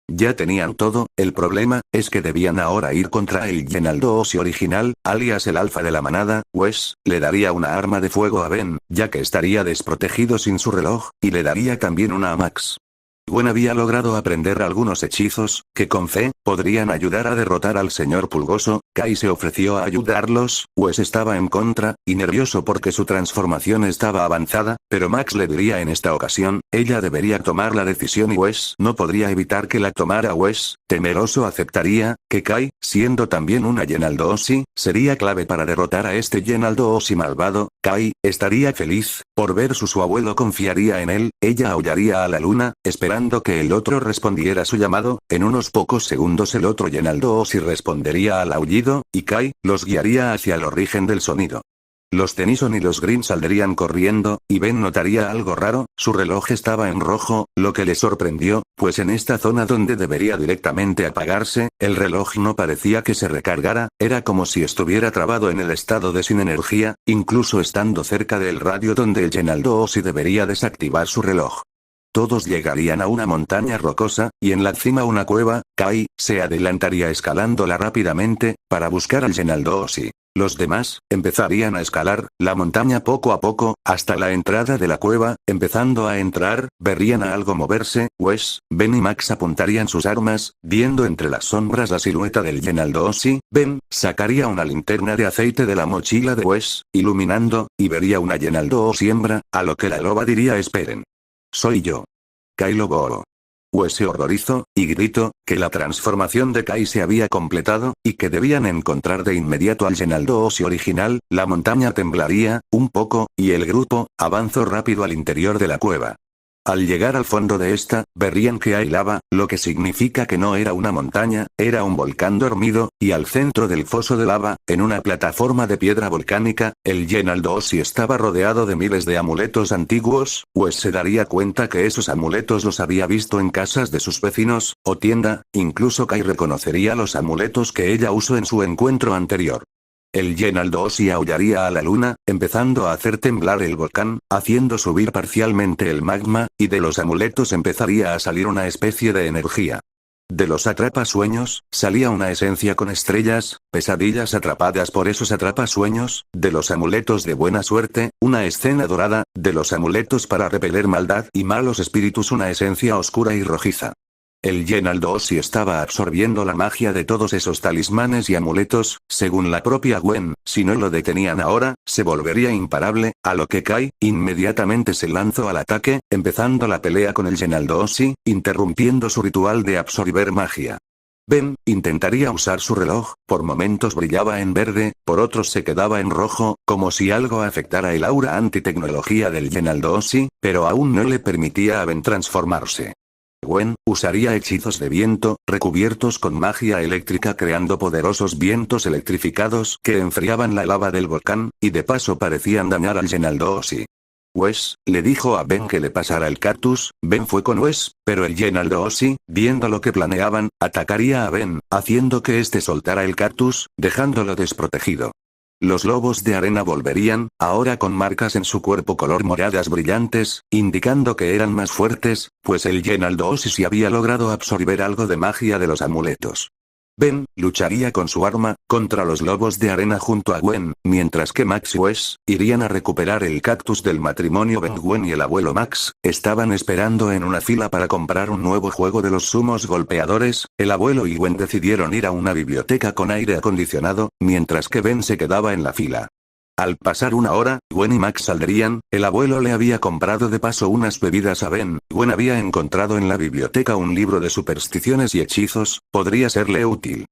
Speaker 1: Ya tenían todo. El problema es que debían ahora ir contra el Genaldoosi original, alias el alfa de la manada. Wes le daría una arma de fuego a Ben, ya que estaría desprotegido sin su reloj, y le daría también una a Max. Gwen había logrado aprender algunos hechizos, que con fe, podrían ayudar a derrotar al señor Pulgoso. Kai se ofreció a ayudarlos. Wes estaba en contra, y nervioso porque su transformación estaba avanzada, pero Max le diría en esta ocasión, ella debería tomar la decisión y Wes no podría evitar que la tomara. Wes, temeroso, aceptaría, que Kai, siendo también una Genaldoosi, sería clave para derrotar a este Genaldoosi malvado. Kai estaría feliz por ver su abuelo confiaría en él. Ella aullaría a la luna, esperando que el otro respondiera su llamado. En unos pocos segundos el otro Genaldoosi respondería al aullido, y Kai los guiaría hacia el origen del sonido. Los Tennyson y los Green saldrían corriendo, y Ben notaría algo raro. Su reloj estaba en rojo, lo que le sorprendió, pues en esta zona donde debería directamente apagarse, el reloj no parecía que se recargara. Era como si estuviera trabado en el estado de sin energía, incluso estando cerca del radio donde el Genaldoosi debería desactivar su reloj. Todos llegarían a una montaña rocosa, y en la cima una cueva. Kai se adelantaría escalándola rápidamente, para buscar al Genaldossi. Los demás empezarían a escalar la montaña poco a poco, hasta la entrada de la cueva. Empezando a entrar, verían a algo moverse. Wes, Ben y Max apuntarían sus armas, viendo entre las sombras la silueta del Genaldossi. Ben sacaría una linterna de aceite de la mochila de Wes, iluminando, y vería una Genaldossi hembra, a lo que la loba diría: esperen. Soy yo. Kai Lobo. Wes se horrorizó, y gritó, que la transformación de Kai se había completado, y que debían encontrar de inmediato al Genaldossi original. La montaña temblaría, un poco, y el grupo avanzó rápido al interior de la cueva. Al llegar al fondo de esta, verían que hay lava, lo que significa que no era una montaña, era un volcán dormido, y al centro del foso de lava, en una plataforma de piedra volcánica, el Genaldossi estaba rodeado de miles de amuletos antiguos. Pues se daría cuenta que esos amuletos los había visto en casas de sus vecinos, o tienda. Incluso Kai reconocería los amuletos que ella usó en su encuentro anterior. El Genaldossi aullaría a la luna, empezando a hacer temblar el volcán, haciendo subir parcialmente el magma, y de los amuletos empezaría a salir una especie de energía. De los atrapasueños, salía una esencia con estrellas, pesadillas atrapadas por esos atrapasueños. De los amuletos de buena suerte, una escena dorada. De los amuletos para repeler maldad y malos espíritus, una esencia oscura y rojiza. El Genaldossi estaba absorbiendo la magia de todos esos talismanes y amuletos. Según la propia Gwen, si no lo detenían ahora, se volvería imparable, a lo que Kai inmediatamente se lanzó al ataque, empezando la pelea con el Genaldossi, interrumpiendo su ritual de absorber magia. Ben intentaría usar su reloj, por momentos brillaba en verde, por otros se quedaba en rojo, como si algo afectara el aura antitecnología del Genaldossi, pero aún no le permitía a Ben transformarse. Gwen usaría hechizos de viento, recubiertos con magia eléctrica, creando poderosos vientos electrificados que enfriaban la lava del volcán, y de paso parecían dañar al Genaldossi. Wes le dijo a Ben que le pasara el cactus. Ben fue con Wes, pero el Genaldossi, viendo lo que planeaban, atacaría a Ben, haciendo que este soltara el cactus, dejándolo desprotegido. Los lobos de arena volverían, ahora con marcas en su cuerpo color moradas brillantes, indicando que eran más fuertes, pues el Genaldossi sí había logrado absorber algo de magia de los amuletos. Ben lucharía con su arma contra los lobos de arena junto a Gwen, mientras que Max y Wes irían a recuperar el cactus del matrimonio. Ben, Gwen y el abuelo Max estaban esperando en una fila para comprar un nuevo juego de los sumos golpeadores. El abuelo y Gwen decidieron ir a una biblioteca con aire acondicionado, mientras que Ben se quedaba en la fila. Al pasar una hora, Gwen y Max saldrían. El abuelo le había comprado de paso unas bebidas a Ben. Gwen había encontrado en la biblioteca un libro de supersticiones y hechizos, podría serle útil.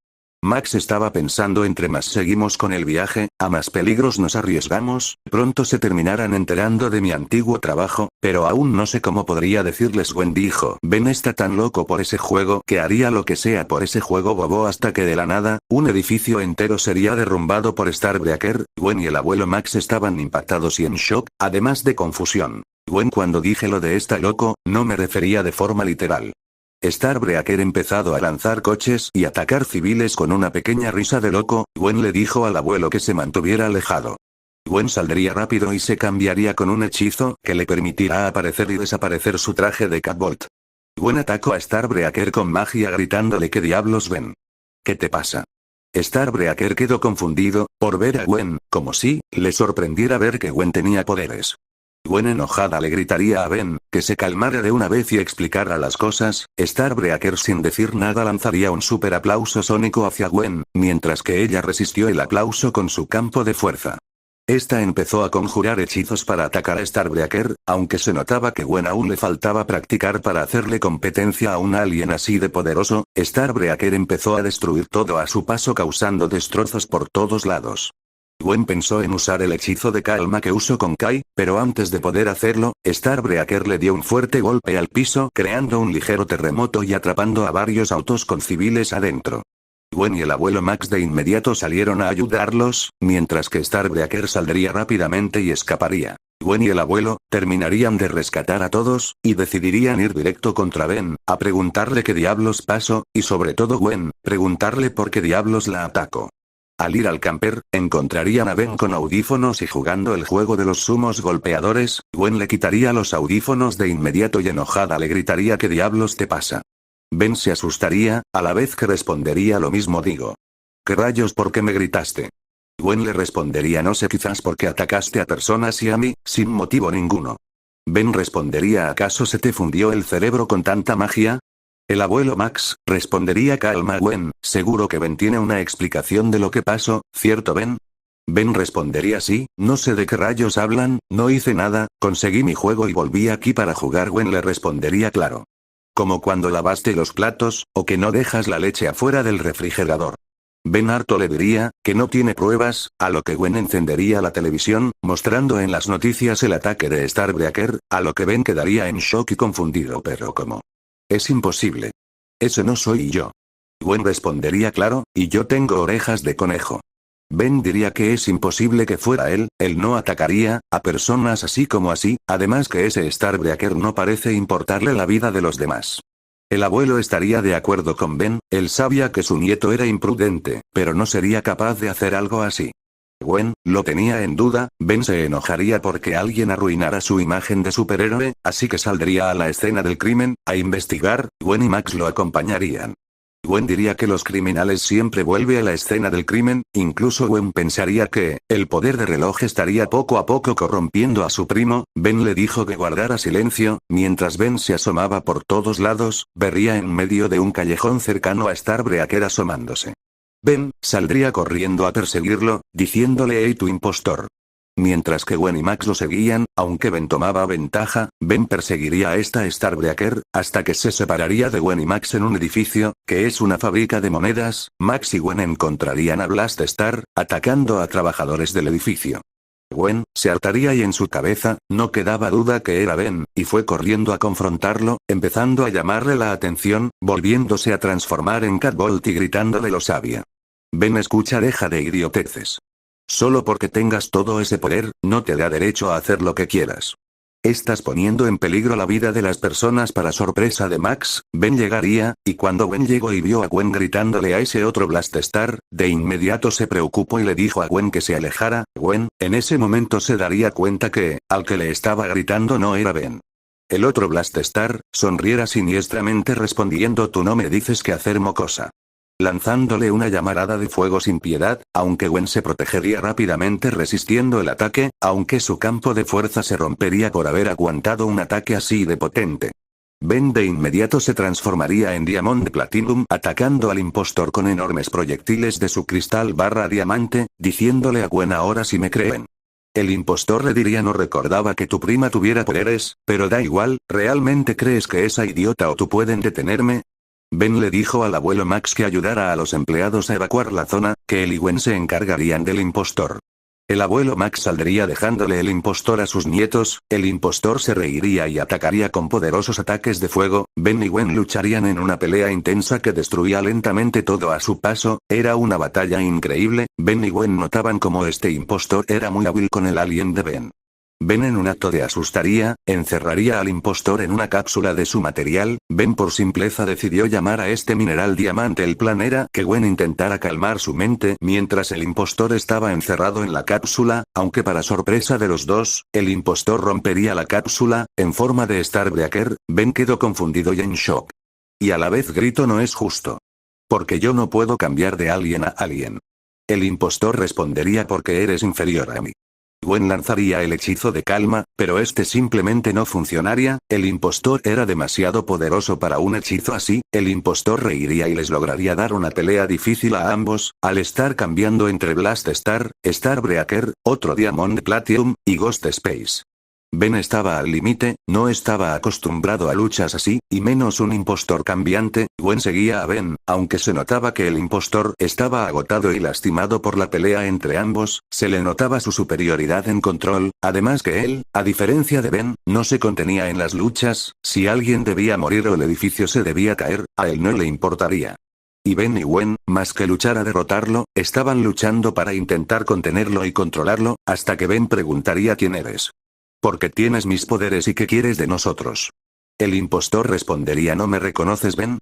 Speaker 1: Max estaba pensando: entre más seguimos con el viaje, a más peligros nos arriesgamos, pronto se terminarán enterando de mi antiguo trabajo, pero aún no sé cómo podría decirles. Gwen dijo: Ben está tan loco por ese juego que haría lo que sea por ese juego bobo, hasta que de la nada, un edificio entero sería derrumbado por Starbreaker. Gwen y el abuelo Max estaban impactados y en shock, además de confusión. Gwen: cuando dije lo de está loco, no me refería de forma literal. Starbreaker empezado a lanzar coches y atacar civiles con una pequeña risa de loco. Gwen le dijo al abuelo que se mantuviera alejado. Gwen saldría rápido y se cambiaría con un hechizo que le permitirá aparecer y desaparecer su traje de Catbolt. Gwen atacó a Starbreaker con magia gritándole: ¿qué diablos, Ben? ¿Qué te pasa? Starbreaker quedó confundido por ver a Gwen, como si le sorprendiera ver que Gwen tenía poderes. Gwen enojada le gritaría a Ben que se calmara de una vez y explicara las cosas. Starbreaker sin decir nada lanzaría un super aplauso sónico hacia Gwen, mientras que ella resistió el aplauso con su campo de fuerza. Esta empezó a conjurar hechizos para atacar a Starbreaker, aunque se notaba que Gwen aún le faltaba practicar para hacerle competencia a un alien así de poderoso. Starbreaker empezó a destruir todo a su paso, causando destrozos por todos lados. Gwen pensó en usar el hechizo de calma que usó con Kai, pero antes de poder hacerlo, Starbreaker le dio un fuerte golpe al piso, creando un ligero terremoto y atrapando a varios autos con civiles adentro. Gwen y el abuelo Max de inmediato salieron a ayudarlos, mientras que Starbreaker saldría rápidamente y escaparía. Gwen y el abuelo terminarían de rescatar a todos, y decidirían ir directo contra Ben, a preguntarle qué diablos pasó, y sobre todo Gwen, preguntarle por qué diablos la atacó. Al ir al camper, encontrarían a Ben con audífonos y jugando el juego de los sumos golpeadores. Gwen le quitaría los audífonos de inmediato y enojada le gritaría ¿qué diablos te pasa? Ben se asustaría, a la vez que respondería lo mismo digo. ¿Qué rayos por qué me gritaste? Gwen le respondería no sé quizás porque atacaste a personas y a mí, sin motivo ninguno. Ben respondería ¿acaso se te fundió el cerebro con tanta magia? El abuelo Max respondería calma Gwen, seguro que Ben tiene una explicación de lo que pasó, ¿cierto Ben? Ben respondería sí, no sé de qué rayos hablan, no hice nada, conseguí mi juego y volví aquí para jugar Gwen le respondería claro. Como cuando lavaste los platos, o que no dejas la leche afuera del refrigerador. Ben harto le diría, que no tiene pruebas, a lo que Gwen encendería la televisión, mostrando en las noticias el ataque de Starbreaker, a lo que Ben quedaría en shock y confundido pero ¿cómo? Es imposible. Ese no soy yo. Gwen respondería claro, y yo tengo orejas de conejo. Ben diría que es imposible que fuera él no atacaría a personas así como así, además que ese Starbreaker no parece importarle la vida de los demás. El abuelo estaría de acuerdo con Ben, él sabía que su nieto era imprudente, pero no sería capaz de hacer algo así. Gwen lo tenía en duda, Ben se enojaría porque alguien arruinara su imagen de superhéroe, así que saldría a la escena del crimen, a investigar, Gwen y Max lo acompañarían. Gwen diría que los criminales siempre vuelven a la escena del crimen, incluso Gwen pensaría que, el poder de reloj estaría poco a poco corrompiendo a su primo. Ben le dijo que guardara silencio, mientras Ben se asomaba por todos lados, vería en medio de un callejón cercano a Starbreaker asomándose. Ben saldría corriendo a perseguirlo, diciéndole hey tu impostor. Mientras que Gwen y Max lo seguían, aunque Ben tomaba ventaja, Ben perseguiría a esta Starbreaker, hasta que se separaría de Gwen y Max en un edificio, que es una fábrica de monedas. Max y Gwen encontrarían a Blast Star, atacando a trabajadores del edificio. Gwen se hartaría y en su cabeza, no quedaba duda que era Ben, y fue corriendo a confrontarlo, empezando a llamarle la atención, volviéndose a transformar en Catbolt y gritándole lo sabia. Ben escucha deja de idioteces. Solo porque tengas todo ese poder, no te da derecho a hacer lo que quieras. Estás poniendo en peligro la vida de las personas. Para sorpresa de Max, Ben llegaría, y cuando Ben llegó y vio a Gwen gritándole a ese otro Blast Star, de inmediato se preocupó y le dijo a Gwen que se alejara. Gwen, en ese momento se daría cuenta que, al que le estaba gritando no era Ben. El otro Blast Star, sonriera siniestramente respondiendo tú no me dices qué hacer mocosa. Lanzándole una llamarada de fuego sin piedad, aunque Gwen se protegería rápidamente resistiendo el ataque, aunque su campo de fuerza se rompería por haber aguantado un ataque así de potente. Ben de inmediato se transformaría en Diamond Platinum atacando al impostor con enormes proyectiles de su cristal barra diamante, diciéndole a Gwen ahora si me creen. El impostor le diría no recordaba que tu prima tuviera poderes, pero da igual, ¿realmente crees que esa idiota o tú pueden detenerme? Ben le dijo al abuelo Max que ayudara a los empleados a evacuar la zona, que él y Gwen se encargarían del impostor. El abuelo Max saldría dejándole el impostor a sus nietos, el impostor se reiría y atacaría con poderosos ataques de fuego. Ben y Gwen lucharían en una pelea intensa que destruía lentamente todo a su paso, era una batalla increíble. Ben y Gwen notaban como este impostor era muy hábil con el alien de Ben. Ben en un acto de asustaría, encerraría al impostor en una cápsula de su material. Ben por simpleza decidió llamar a este mineral diamante. El plan era que Gwen intentara calmar su mente mientras el impostor estaba encerrado en la cápsula, aunque para sorpresa de los dos, el impostor rompería la cápsula, en forma de Starbreaker. Ben quedó confundido y en shock. Y a la vez grito no es justo. Porque yo no puedo cambiar de alien a alien. El impostor respondería porque eres inferior a mí. Gwen lanzaría el hechizo de calma, pero este simplemente no funcionaría, el impostor era demasiado poderoso para un hechizo así. El impostor reiría y les lograría dar una pelea difícil a ambos, al estar cambiando entre Blast Star, Starbreaker, otro Diamond Platinum, y Ghost Space. Ben estaba al límite, no estaba acostumbrado a luchas así, y menos un impostor cambiante. Gwen seguía a Ben, aunque se notaba que el impostor estaba agotado y lastimado por la pelea entre ambos, se le notaba su superioridad en control, además que él, a diferencia de Ben, no se contenía en las luchas. Si alguien debía morir o el edificio se debía caer, a él no le importaría. Y Ben y Gwen, más que luchar a derrotarlo, estaban luchando para intentar contenerlo y controlarlo, hasta que Ben preguntaría quién eres. Porque tienes mis poderes y qué quieres de nosotros. El impostor respondería ¿no me reconoces Ben?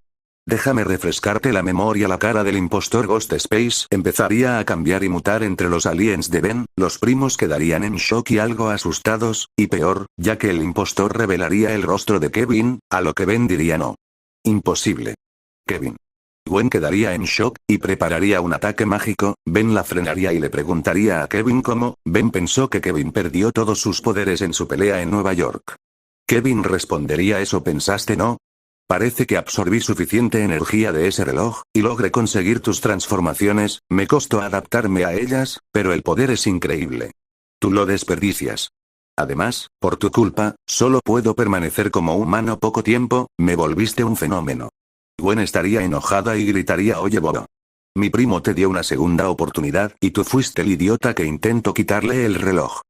Speaker 1: Déjame refrescarte la memoria. La cara del impostor Ghost Space empezaría a cambiar y mutar entre los aliens de Ben, los primos quedarían en shock y algo asustados, y peor, ya que el impostor revelaría el rostro de Kevin, a lo que Ben diría no. Imposible. Kevin. Gwen quedaría en shock, y prepararía un ataque mágico. Ben la frenaría y le preguntaría a Kevin cómo. Ben pensó que Kevin perdió todos sus poderes en su pelea en Nueva York. Kevin respondería ¿eso pensaste no? Parece que absorbí suficiente energía de ese reloj, y logré conseguir tus transformaciones, me costó adaptarme a ellas, pero el poder es increíble. Tú lo desperdicias. Además, por tu culpa, solo puedo permanecer como humano poco tiempo, me volviste un fenómeno. Gwen estaría enojada y gritaría oye bobo. Mi primo te dio una segunda oportunidad y tú fuiste el idiota que intentó quitarle el reloj.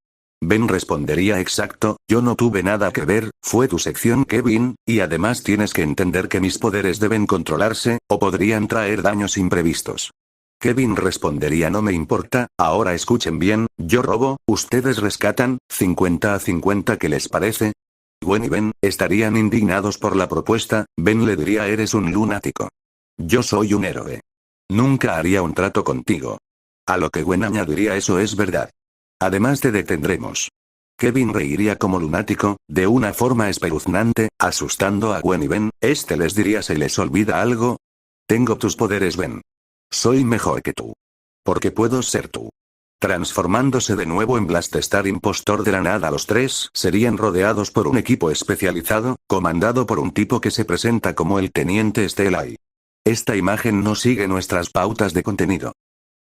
Speaker 1: Ben respondería exacto, yo no tuve nada que ver, fue tu sección Kevin, y además tienes que entender que mis poderes deben controlarse, o podrían traer daños imprevistos. Kevin respondería no me importa, ahora escuchen bien, yo robo, ustedes rescatan, 50-50 ¿qué les parece? Gwen y Ben estarían indignados por la propuesta. Ben le diría eres un lunático. Yo soy un héroe. Nunca haría un trato contigo. A lo que Gwen añadiría eso es verdad. Además te detendremos. Kevin reiría como lunático, de una forma espeluznante, asustando a Gwen y Ben. Les diría ¿se les olvida algo? Tengo tus poderes Ben. Soy mejor que tú. Porque puedo ser tú. Transformándose de nuevo en Blaststar impostor de la nada los tres serían rodeados por un equipo especializado, comandado por un tipo que se presenta como el Teniente Stellai. Esta imagen no sigue nuestras pautas de contenido.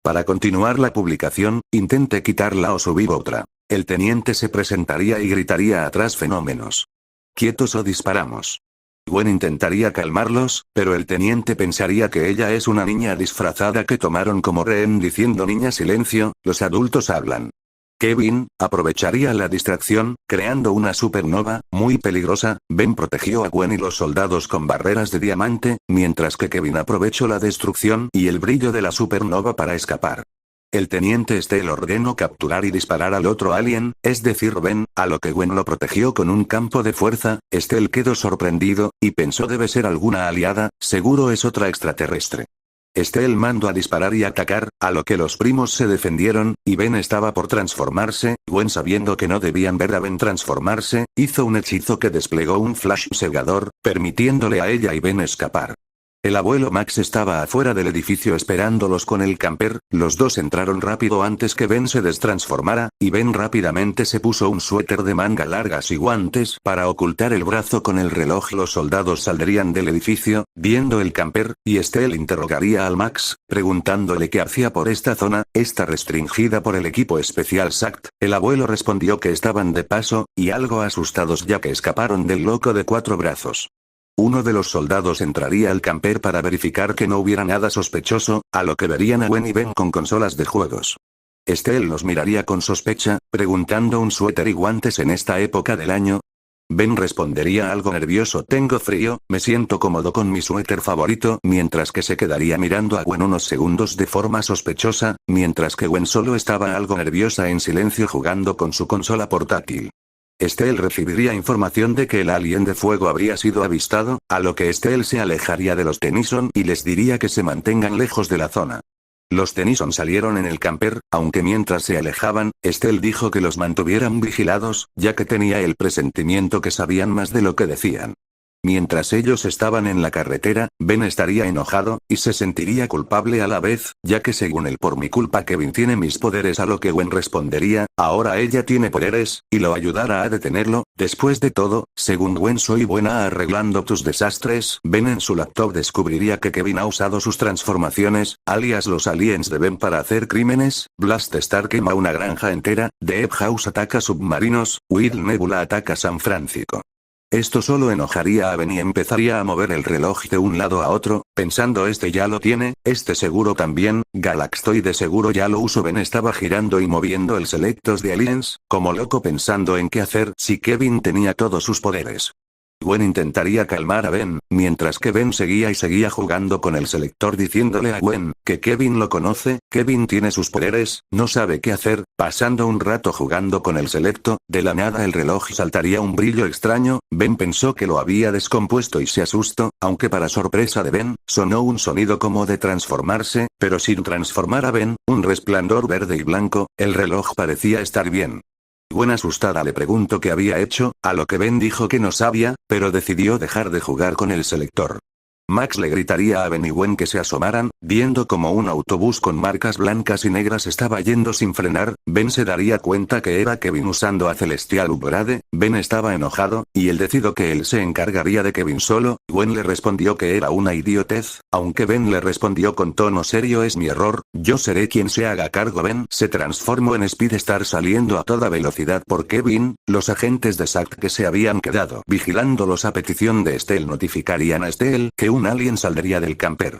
Speaker 1: Para continuar la publicación, intente quitarla o subir otra. El teniente se presentaría y gritaría atrás fenómenos. Quietos o disparamos. Gwen intentaría calmarlos, pero el teniente pensaría que ella es una niña disfrazada que tomaron como rehén diciendo niña silencio, los adultos hablan. Kevin aprovecharía la distracción, creando una supernova, muy peligrosa. Ben protegió a Gwen y los soldados con barreras de diamante, mientras que Kevin aprovechó la destrucción y el brillo de la supernova para escapar. El teniente Steel ordenó capturar y disparar al otro alien, es decir Ben, a lo que Gwen lo protegió con un campo de fuerza. Steel quedó sorprendido, y pensó debe ser alguna aliada, seguro es otra extraterrestre. Steel mandó a disparar y atacar, a lo que los primos se defendieron, y Ben estaba por transformarse. Gwen sabiendo que no debían ver a Ben transformarse, hizo un hechizo que desplegó un flash cegador, permitiéndole a ella y Ben escapar. El abuelo Max estaba afuera del edificio esperándolos con el camper, los dos entraron rápido antes que Ben se destransformara, y Ben rápidamente se puso un suéter de manga largas y guantes para ocultar el brazo con el reloj. Los soldados saldrían del edificio, viendo el camper, y Steel interrogaría al Max, preguntándole qué hacía por esta zona, está restringida por el equipo especial SACT. El abuelo respondió que estaban de paso, y algo asustados ya que escaparon del loco de 4 brazos. Uno de los soldados entraría al camper para verificar que no hubiera nada sospechoso, a lo que verían a Gwen y Ben con consolas de juegos. Steel los miraría con sospecha, preguntando un suéter y guantes en esta época del año. Ben respondería algo nervioso tengo frío, me siento cómodo con mi suéter favorito, mientras que se quedaría mirando a Gwen unos segundos de forma sospechosa, mientras que Gwen solo estaba algo nerviosa en silencio jugando con su consola portátil. Steel recibiría información de que el alien de fuego habría sido avistado, a lo que Steel se alejaría de los Tennyson y les diría que se mantengan lejos de la zona. Los Tennyson salieron en el camper, aunque mientras se alejaban, Steel dijo que los mantuvieran vigilados, ya que tenía el presentimiento que sabían más de lo que decían. Mientras ellos estaban en la carretera, Ben estaría enojado, y se sentiría culpable a la vez, ya que según él por mi culpa Kevin tiene mis poderes a lo que Gwen respondería, ahora ella tiene poderes, y lo ayudará a detenerlo. Después de todo, según Gwen soy buena arreglando tus desastres. Ben en su laptop descubriría que Kevin ha usado sus transformaciones, alias los aliens de Ben para hacer crímenes. Blaststar quema una granja entera, The Ebb House ataca submarinos, Wild Nebula ataca San Francisco. Esto solo enojaría a Ben y empezaría a mover el reloj de un lado a otro, pensando este ya lo tiene, este seguro también, Galaxtoy de seguro ya lo uso. Ben estaba girando y moviendo el selectos de aliens, como loco pensando en qué hacer si Kevin tenía todos sus poderes. Gwen intentaría calmar a Ben, mientras que Ben seguía jugando con el selector diciéndole a Gwen, que Kevin lo conoce, Kevin tiene sus poderes, no sabe qué hacer. Pasando un rato jugando con el selecto, de la nada el reloj saltaría un brillo extraño. Ben pensó que lo había descompuesto y se asustó, aunque para sorpresa de Ben, sonó un sonido como de transformarse, pero sin transformar a Ben, un resplandor verde y blanco. El reloj parecía estar bien. Gwen asustada le preguntó qué había hecho, a lo que Ben dijo que no sabía, pero decidió dejar de jugar con el selector. Max le gritaría a Ben y Gwen que se asomaran, viendo como un autobús con marcas blancas y negras estaba yendo sin frenar. Ben se daría cuenta que era Kevin usando a Celestial Upgrade. Ben estaba enojado, y él decidió que él se encargaría de Kevin solo. Gwen le respondió que era una idiotez, aunque Ben le respondió con tono serio: es mi error, yo seré quien se haga cargo. Ben se transformó en Speedstar saliendo a toda velocidad por Kevin. Los agentes de SAC que se habían quedado vigilándolos a petición de Estelle notificarían a Estelle que un alien saldría del camper.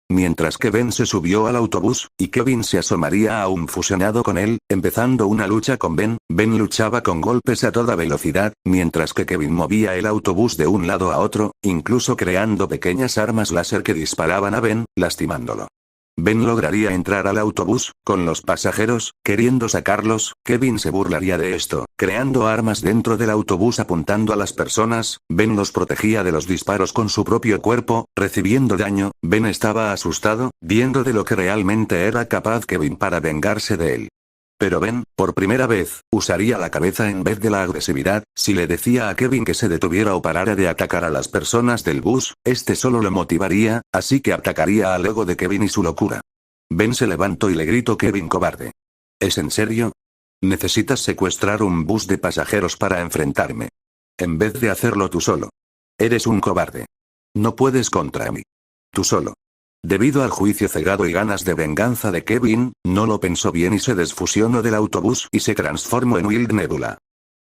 Speaker 1: Mientras que Ben se subió al autobús, y Kevin se asomaría aún fusionado con él, empezando una lucha con Ben. Ben luchaba con golpes a toda velocidad, mientras que Kevin movía el autobús de un lado a otro, incluso creando pequeñas armas láser que disparaban a Ben, lastimándolo. Ben lograría entrar al autobús, con los pasajeros, queriendo sacarlos. Kevin se burlaría de esto, creando armas dentro del autobús apuntando a las personas. Ben los protegía de los disparos con su propio cuerpo, recibiendo daño. Ben estaba asustado, viendo de lo que realmente era capaz Kevin para vengarse de él. Pero Ben, por primera vez, usaría la cabeza en vez de la agresividad. Si le decía a Kevin que se detuviera o parara de atacar a las personas del bus, este solo lo motivaría, así que atacaría al ego de Kevin y su locura. Ben se levantó y le gritó: Kevin cobarde. ¿Es en serio? Necesitas secuestrar un bus de pasajeros para enfrentarme. En vez de hacerlo tú solo. Eres un cobarde. No puedes contra mí. Tú solo. Debido al juicio cegado y ganas de venganza de Kevin, no lo pensó bien y se desfusionó del autobús y se transformó en Wild Nebula.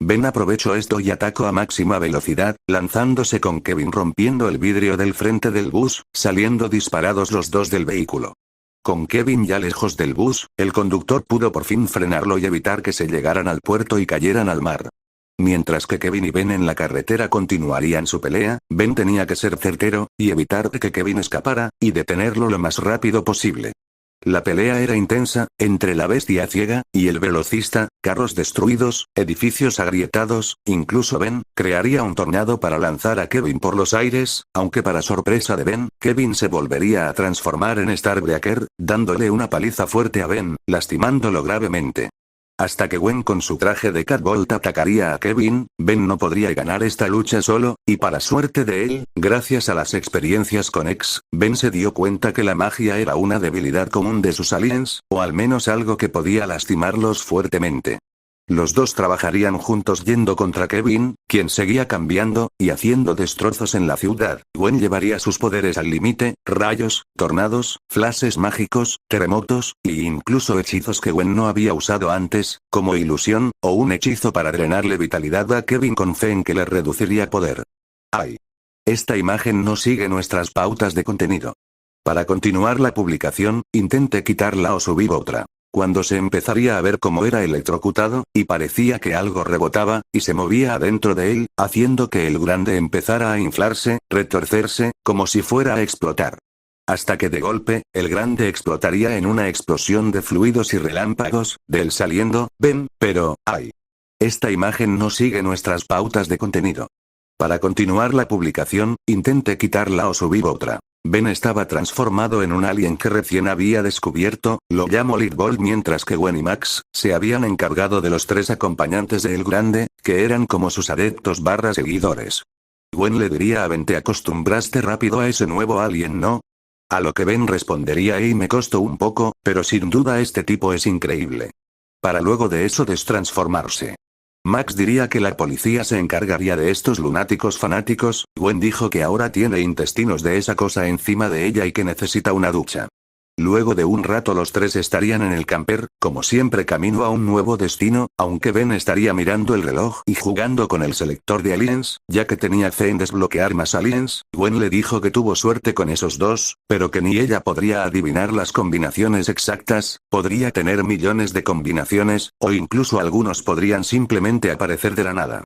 Speaker 1: Ben aprovechó esto y atacó a máxima velocidad, lanzándose con Kevin rompiendo el vidrio del frente del bus, saliendo disparados los dos del vehículo. Con Kevin ya lejos del bus, el conductor pudo por fin frenarlo y evitar que se llegaran al puerto y cayeran al mar. Mientras que Kevin y Ben en la carretera continuarían su pelea, Ben tenía que ser certero, y evitar que Kevin escapara, y detenerlo lo más rápido posible. La pelea era intensa, entre la bestia ciega, y el velocista, carros destruidos, edificios agrietados. Incluso Ben, crearía un tornado para lanzar a Kevin por los aires, aunque para sorpresa de Ben, Kevin se volvería a transformar en Starbreaker, dándole una paliza fuerte a Ben, lastimándolo gravemente. Hasta que Gwen con su traje de Catbolt atacaría a Kevin. Ben no podría ganar esta lucha solo, y para suerte de él, gracias a las experiencias con X, Ben se dio cuenta que la magia era una debilidad común de sus aliens, o al menos algo que podía lastimarlos fuertemente. Los dos trabajarían juntos yendo contra Kevin, quien seguía cambiando, y haciendo destrozos en la ciudad. Gwen llevaría sus poderes al límite: rayos, tornados, flashes mágicos, terremotos, y incluso hechizos que Gwen no había usado antes, como ilusión, o un hechizo para drenarle vitalidad a Kevin con fe en que le reduciría poder. ¡Ay! Esta imagen no sigue nuestras pautas de contenido. Para continuar la publicación, intente quitarla o subir otra. Cuando se empezaría a ver cómo era electrocutado, y parecía que algo rebotaba, y se movía adentro de él, haciendo que el grande empezara a inflarse, retorcerse, como si fuera a explotar. Hasta que de golpe, el grande explotaría en una explosión de fluidos y relámpagos, de él saliendo, Ben, pero, ¡ay! Esta imagen no sigue nuestras pautas de contenido. Para continuar la publicación, intente quitarla o subir otra. Ben estaba transformado en un alien que recién había descubierto, lo llamo Litbolt, mientras que Gwen y Max se habían encargado de los tres acompañantes de El Grande, que eran como sus adeptos / seguidores. Gwen le diría a Ben: te acostumbraste rápido a ese nuevo alien, ¿no? A lo que Ben respondería: y me costó un poco, pero sin duda este tipo es increíble. Para luego de eso destransformarse. Max diría que la policía se encargaría de estos lunáticos fanáticos. Gwen dijo que ahora tiene intestinos de esa cosa encima de ella y que necesita una ducha. Luego de un rato los tres estarían en el camper, como siempre camino a un nuevo destino, aunque Ben estaría mirando el reloj y jugando con el selector de aliens, ya que tenía fe en desbloquear más aliens. Gwen le dijo que tuvo suerte con esos dos, pero que ni ella podría adivinar las combinaciones exactas. Podría tener millones de combinaciones, o incluso algunos podrían simplemente aparecer de la nada.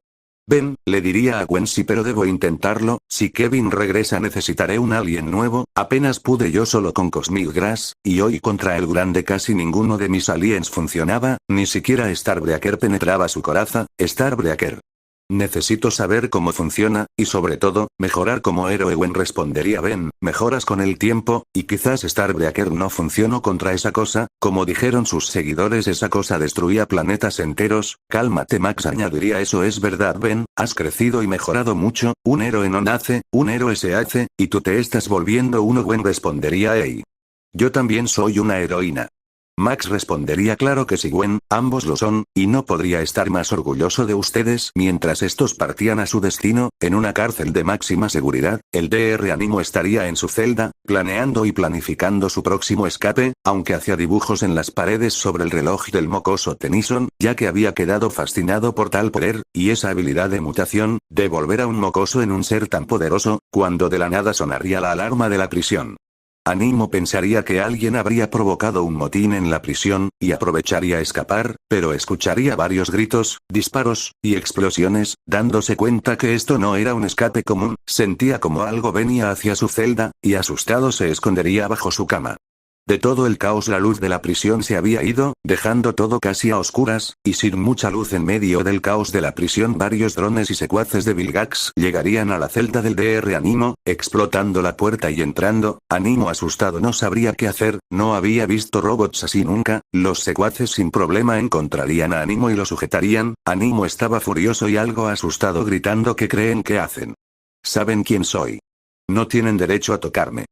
Speaker 1: Ven, le diría a Gwen sí, pero debo intentarlo. Si Kevin regresa necesitaré un alien nuevo. Apenas pude yo solo con Cosmic Grass, y hoy contra el grande casi ninguno de mis aliens funcionaba, ni siquiera Starbreaker penetraba su coraza. Starbreaker. Necesito saber cómo funciona, y sobre todo, mejorar como héroe. Gwen respondería: Ben, mejoras con el tiempo, y quizás Starbreaker no funcionó contra esa cosa, como dijeron sus seguidores esa cosa destruía planetas enteros. Cálmate Max añadiría: eso es verdad Ben, has crecido y mejorado mucho, un héroe no nace, un héroe se hace, y tú te estás volviendo uno. Gwen respondería: hey. Yo también soy una heroína. Max respondería: claro que sí Gwen, ambos lo son, y no podría estar más orgulloso de ustedes. Mientras estos partían a su destino, en una cárcel de máxima seguridad, el Dr. Animo estaría en su celda, planeando y planificando su próximo escape, aunque hacía dibujos en las paredes sobre el reloj del mocoso Tennyson, ya que había quedado fascinado por tal poder, y esa habilidad de mutación, de volver a un mocoso en un ser tan poderoso, cuando de la nada sonaría la alarma de la prisión. Animo pensaría que alguien habría provocado un motín en la prisión, y aprovecharía a escapar, pero escucharía varios gritos, disparos, y explosiones, dándose cuenta que esto no era un escape común, sentía como algo venía hacia su celda, y asustado se escondería bajo su cama. De todo el caos la luz de la prisión se había ido, dejando todo casi a oscuras, y sin mucha luz en medio del caos de la prisión varios drones y secuaces de Vilgax llegarían a la celda del Dr. Animo, explotando la puerta y entrando. Animo asustado no sabría qué hacer, no había visto robots así nunca. Los secuaces sin problema encontrarían a Animo y lo sujetarían. Animo estaba furioso y algo asustado gritando: ¿qué creen que hacen? ¿Saben quién soy? No tienen derecho a tocarme.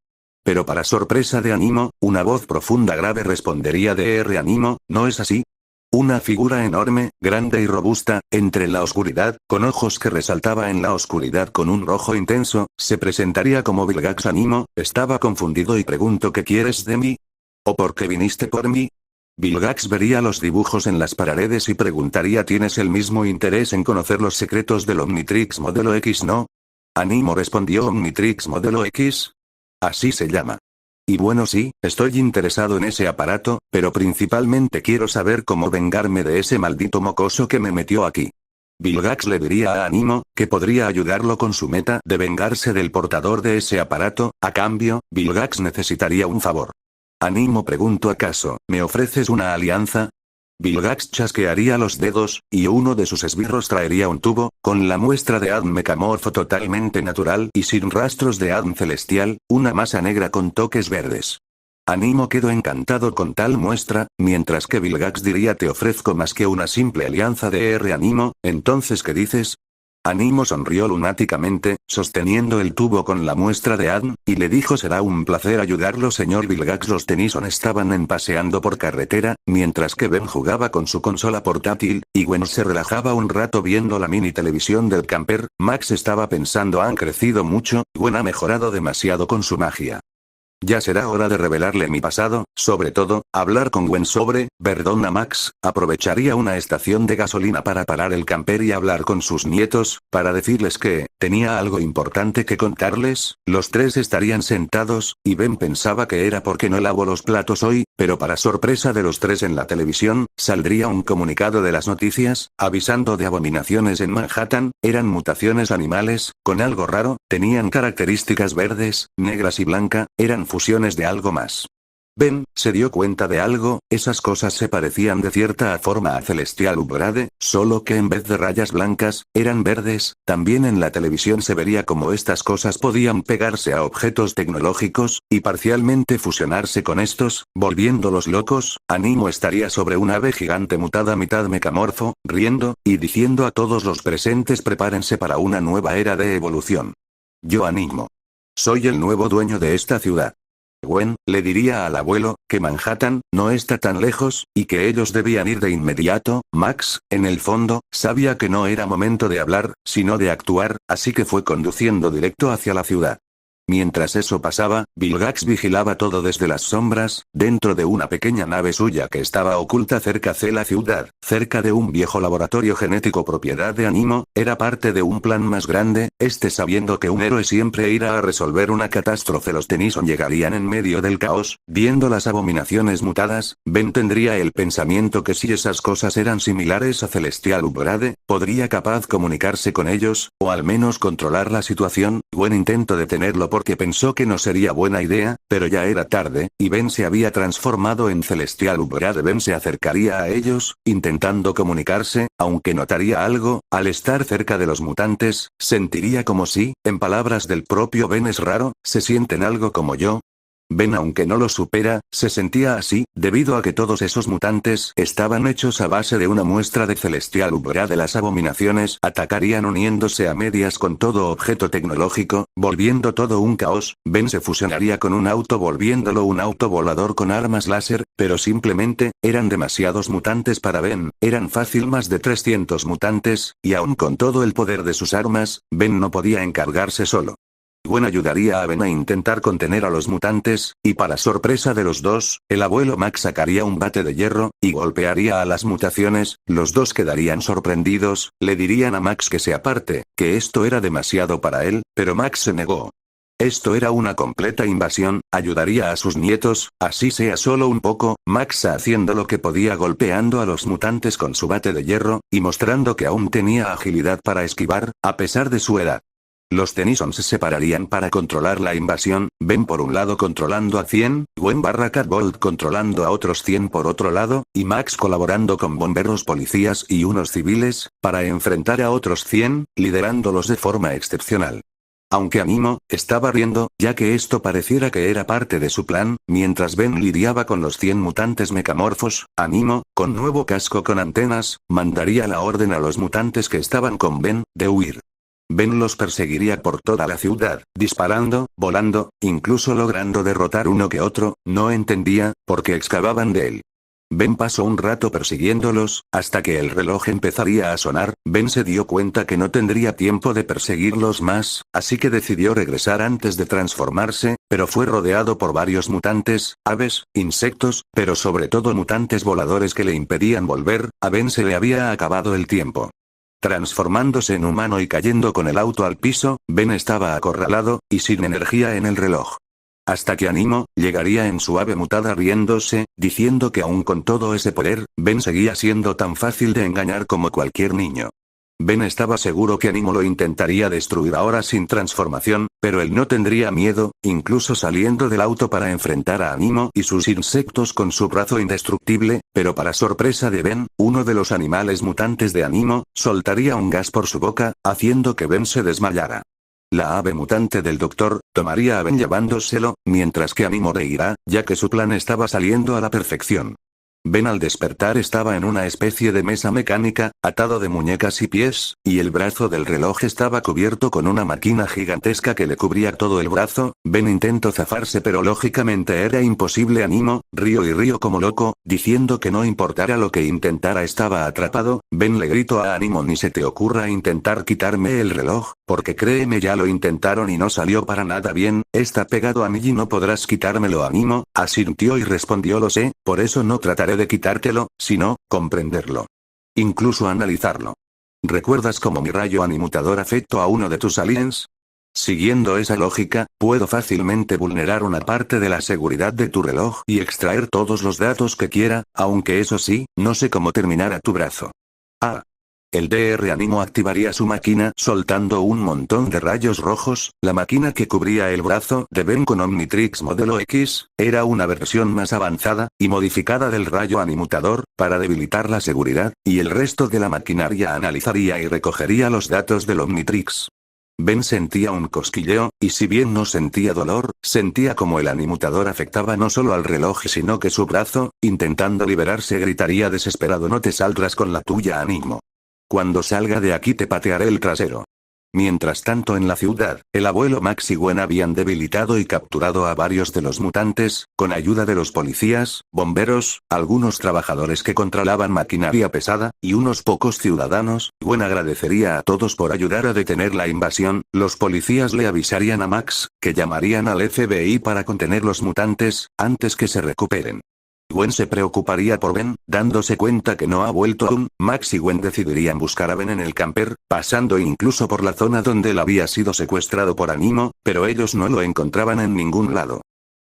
Speaker 1: Pero para sorpresa de Animo, una voz profunda grave respondería: Dr. Animo, ¿no es así? Una figura enorme, grande y robusta, entre la oscuridad, con ojos que resaltaba en la oscuridad con un rojo intenso, se presentaría como Vilgax. Animo, estaba confundido y preguntó: ¿qué quieres de mí? ¿O por qué viniste por mí? Vilgax vería los dibujos en las paredes y preguntaría: ¿tienes el mismo interés en conocer los secretos del Omnitrix Modelo X, no? Animo respondió: ¿Omnitrix Modelo X? Así se llama. Y bueno sí, estoy interesado en ese aparato, pero principalmente quiero saber cómo vengarme de ese maldito mocoso que me metió aquí. Vilgax le diría a Animo, que podría ayudarlo con su meta de vengarse del portador de ese aparato. A cambio, Vilgax necesitaría un favor. Animo preguntó: ¿acaso, me ofreces una alianza? Vilgax chasquearía los dedos, y uno de sus esbirros traería un tubo, con la muestra de ADN mecamorfo totalmente natural y sin rastros de ADN celestial, una masa negra con toques verdes. Animo quedó encantado con tal muestra, mientras que Vilgax diría: te ofrezco más que una simple alianza. Dr. Animo, ¿entonces qué dices? Animo sonrió lunáticamente, sosteniendo el tubo con la muestra de ADN, y le dijo: será un placer ayudarlo señor Vilgax. Los Tennyson estaban paseando por carretera, mientras que Ben jugaba con su consola portátil, y Gwen se relajaba un rato viendo la mini televisión del camper. Max estaba pensando: han crecido mucho, Gwen ha mejorado demasiado con su magia. Ya será hora de revelarle mi pasado, sobre todo, hablar con Gwen sobre, perdona Max, aprovecharía una estación de gasolina para parar el camper y hablar con sus nietos, para decirles que, tenía algo importante que contarles. Los tres estarían sentados, y Ben pensaba que era porque no lavo los platos hoy, pero para sorpresa de los tres en la televisión, saldría un comunicado de las noticias, avisando de abominaciones en Manhattan. Eran mutaciones animales, con algo raro, tenían características verdes, negras y blanca, eran fusiones de algo más. Ben se dio cuenta de algo: esas cosas se parecían de cierta forma a Celestial Upgrade, solo que en vez de rayas blancas, eran verdes. También en la televisión se vería como estas cosas podían pegarse a objetos tecnológicos, y parcialmente fusionarse con estos, volviéndolos locos. Animo estaría sobre un ave gigante mutada mitad mecamorfo, riendo, y diciendo a todos los presentes: prepárense para una nueva era de evolución. Yo Animo. Soy el nuevo dueño de esta ciudad. Gwen le diría al abuelo que Manhattan no está tan lejos, y que ellos debían ir de inmediato. Max, en el fondo, sabía que no era momento de hablar, sino de actuar, así que fue conduciendo directo hacia la ciudad. Mientras eso pasaba, Vilgax vigilaba todo desde las sombras, dentro de una pequeña nave suya que estaba oculta cerca de la ciudad, cerca de un viejo laboratorio genético propiedad de Animo, era parte de un plan más grande, sabiendo que un héroe siempre irá a resolver una catástrofe. Los Tennyson llegarían en medio del caos, viendo las abominaciones mutadas, Ben tendría el pensamiento que si esas cosas eran similares a Celestial Upgrade, podría capaz comunicarse con ellos, o al menos controlar la situación. Buen intento de detenerlo porque pensó que no sería buena idea, pero ya era tarde, y Ben se había transformado en Celestial Upgrade. Ben se acercaría a ellos, intentando comunicarse, aunque notaría algo, al estar cerca de los mutantes, sentiría como si, en palabras del propio Ben es raro, se sienten algo como yo. Ben, aunque no lo supera, se sentía así, debido a que todos esos mutantes estaban hechos a base de una muestra de Celestial Upgrade. Las abominaciones atacarían uniéndose a medias con todo objeto tecnológico, volviendo todo un caos. Ben se fusionaría con un auto volviéndolo un auto volador con armas láser, pero simplemente, eran demasiados mutantes para Ben, eran fácil más de 300 mutantes, y aun con todo el poder de sus armas, Ben no podía encargarse solo. Gwen ayudaría a Ben a intentar contener a los mutantes, y para sorpresa de los dos, el abuelo Max sacaría un bate de hierro, y golpearía a las mutaciones. Los dos quedarían sorprendidos, le dirían a Max que se aparte, que esto era demasiado para él, pero Max se negó. Esto era una completa invasión, ayudaría a sus nietos, así sea solo un poco. Max haciendo lo que podía golpeando a los mutantes con su bate de hierro, y mostrando que aún tenía agilidad para esquivar, a pesar de su edad. Los Tennyson se separarían para controlar la invasión, Ben por un lado controlando a 100, Gwen / Catbolt controlando a otros 100 por otro lado, y Max colaborando con bomberos, policías y unos civiles, para enfrentar a otros 100, liderándolos de forma excepcional. Aunque Animo estaba riendo, ya que esto pareciera que era parte de su plan, mientras Ben lidiaba con los 100 mutantes mecamorfos, Animo, con nuevo casco con antenas, mandaría la orden a los mutantes que estaban con Ben, de huir. Ben los perseguiría por toda la ciudad, disparando, volando, incluso logrando derrotar uno que otro. No entendía, por qué excavaban de él. Ben pasó un rato persiguiéndolos, hasta que el reloj empezaría a sonar. Ben se dio cuenta que no tendría tiempo de perseguirlos más, así que decidió regresar antes de transformarse, pero fue rodeado por varios mutantes, aves, insectos, pero sobre todo mutantes voladores que le impedían volver. A Ben se le había acabado el tiempo. Transformándose en humano y cayendo con el auto al piso, Ben estaba acorralado, y sin energía en el reloj. Hasta que Animo llegaría en su ave mutada riéndose, diciendo que aún con todo ese poder, Ben seguía siendo tan fácil de engañar como cualquier niño. Ben estaba seguro que Animo lo intentaría destruir ahora sin transformación, pero él no tendría miedo, incluso saliendo del auto para enfrentar a Animo y sus insectos con su brazo indestructible, pero para sorpresa de Ben, uno de los animales mutantes de Animo, soltaría un gas por su boca, haciendo que Ben se desmayara. La ave mutante del doctor, tomaría a Ben llevándoselo, mientras que Animo reirá, ya que su plan estaba saliendo a la perfección. Ben al despertar estaba en una especie de mesa mecánica, atado de muñecas y pies, y el brazo del reloj estaba cubierto con una máquina gigantesca que le cubría todo el brazo. Ben intentó zafarse pero lógicamente era imposible. Animo, río como loco, diciendo que no importara lo que intentara estaba atrapado. Ben le gritó a Animo: ni se te ocurra intentar quitarme el reloj, porque créeme ya lo intentaron y no salió para nada bien, está pegado a mí y no podrás quitármelo. Animo asintió y respondió: lo sé, por eso no trataré de quitártelo, sino, comprenderlo. Incluso analizarlo. ¿Recuerdas cómo mi rayo animutador afectó a uno de tus aliens? Siguiendo esa lógica, puedo fácilmente vulnerar una parte de la seguridad de tu reloj y extraer todos los datos que quiera, aunque eso sí, no sé cómo terminar a tu brazo. Ah. El Dr. Animo activaría su máquina soltando un montón de rayos rojos. La máquina que cubría el brazo de Ben con Omnitrix Modelo X, era una versión más avanzada y modificada del rayo animutador, para debilitar la seguridad, y el resto de la maquinaria analizaría y recogería los datos del Omnitrix. Ben sentía un cosquilleo, y si bien no sentía dolor, sentía como el animutador afectaba no solo al reloj sino que su brazo, intentando liberarse, gritaría desesperado: no te saldrás con la tuya, Animo. Cuando salga de aquí te patearé el trasero. Mientras tanto en la ciudad, el abuelo Max y Gwen habían debilitado y capturado a varios de los mutantes, con ayuda de los policías, bomberos, algunos trabajadores que controlaban maquinaria pesada, y unos pocos ciudadanos. Gwen agradecería a todos por ayudar a detener la invasión. Los policías le avisarían a Max, que llamarían al FBI para contener los mutantes, antes que se recuperen. Gwen se preocuparía por Ben, dándose cuenta que no ha vuelto aún. Max y Gwen decidirían buscar a Ben en el camper, pasando incluso por la zona donde él había sido secuestrado por Animo, pero ellos no lo encontraban en ningún lado.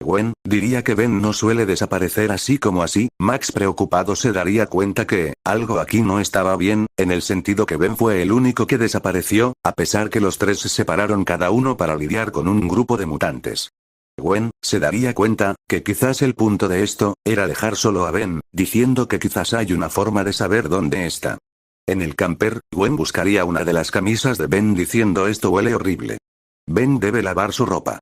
Speaker 1: Gwen diría que Ben no suele desaparecer así como así. Max, preocupado, se daría cuenta que algo aquí no estaba bien, en el sentido que Ben fue el único que desapareció, a pesar que los tres se separaron cada uno para lidiar con un grupo de mutantes. Gwen se daría cuenta que quizás el punto de esto era dejar solo a Ben, diciendo que quizás hay una forma de saber dónde está. En el camper, Gwen buscaría una de las camisas de Ben diciendo: esto huele horrible. Ben debe lavar su ropa.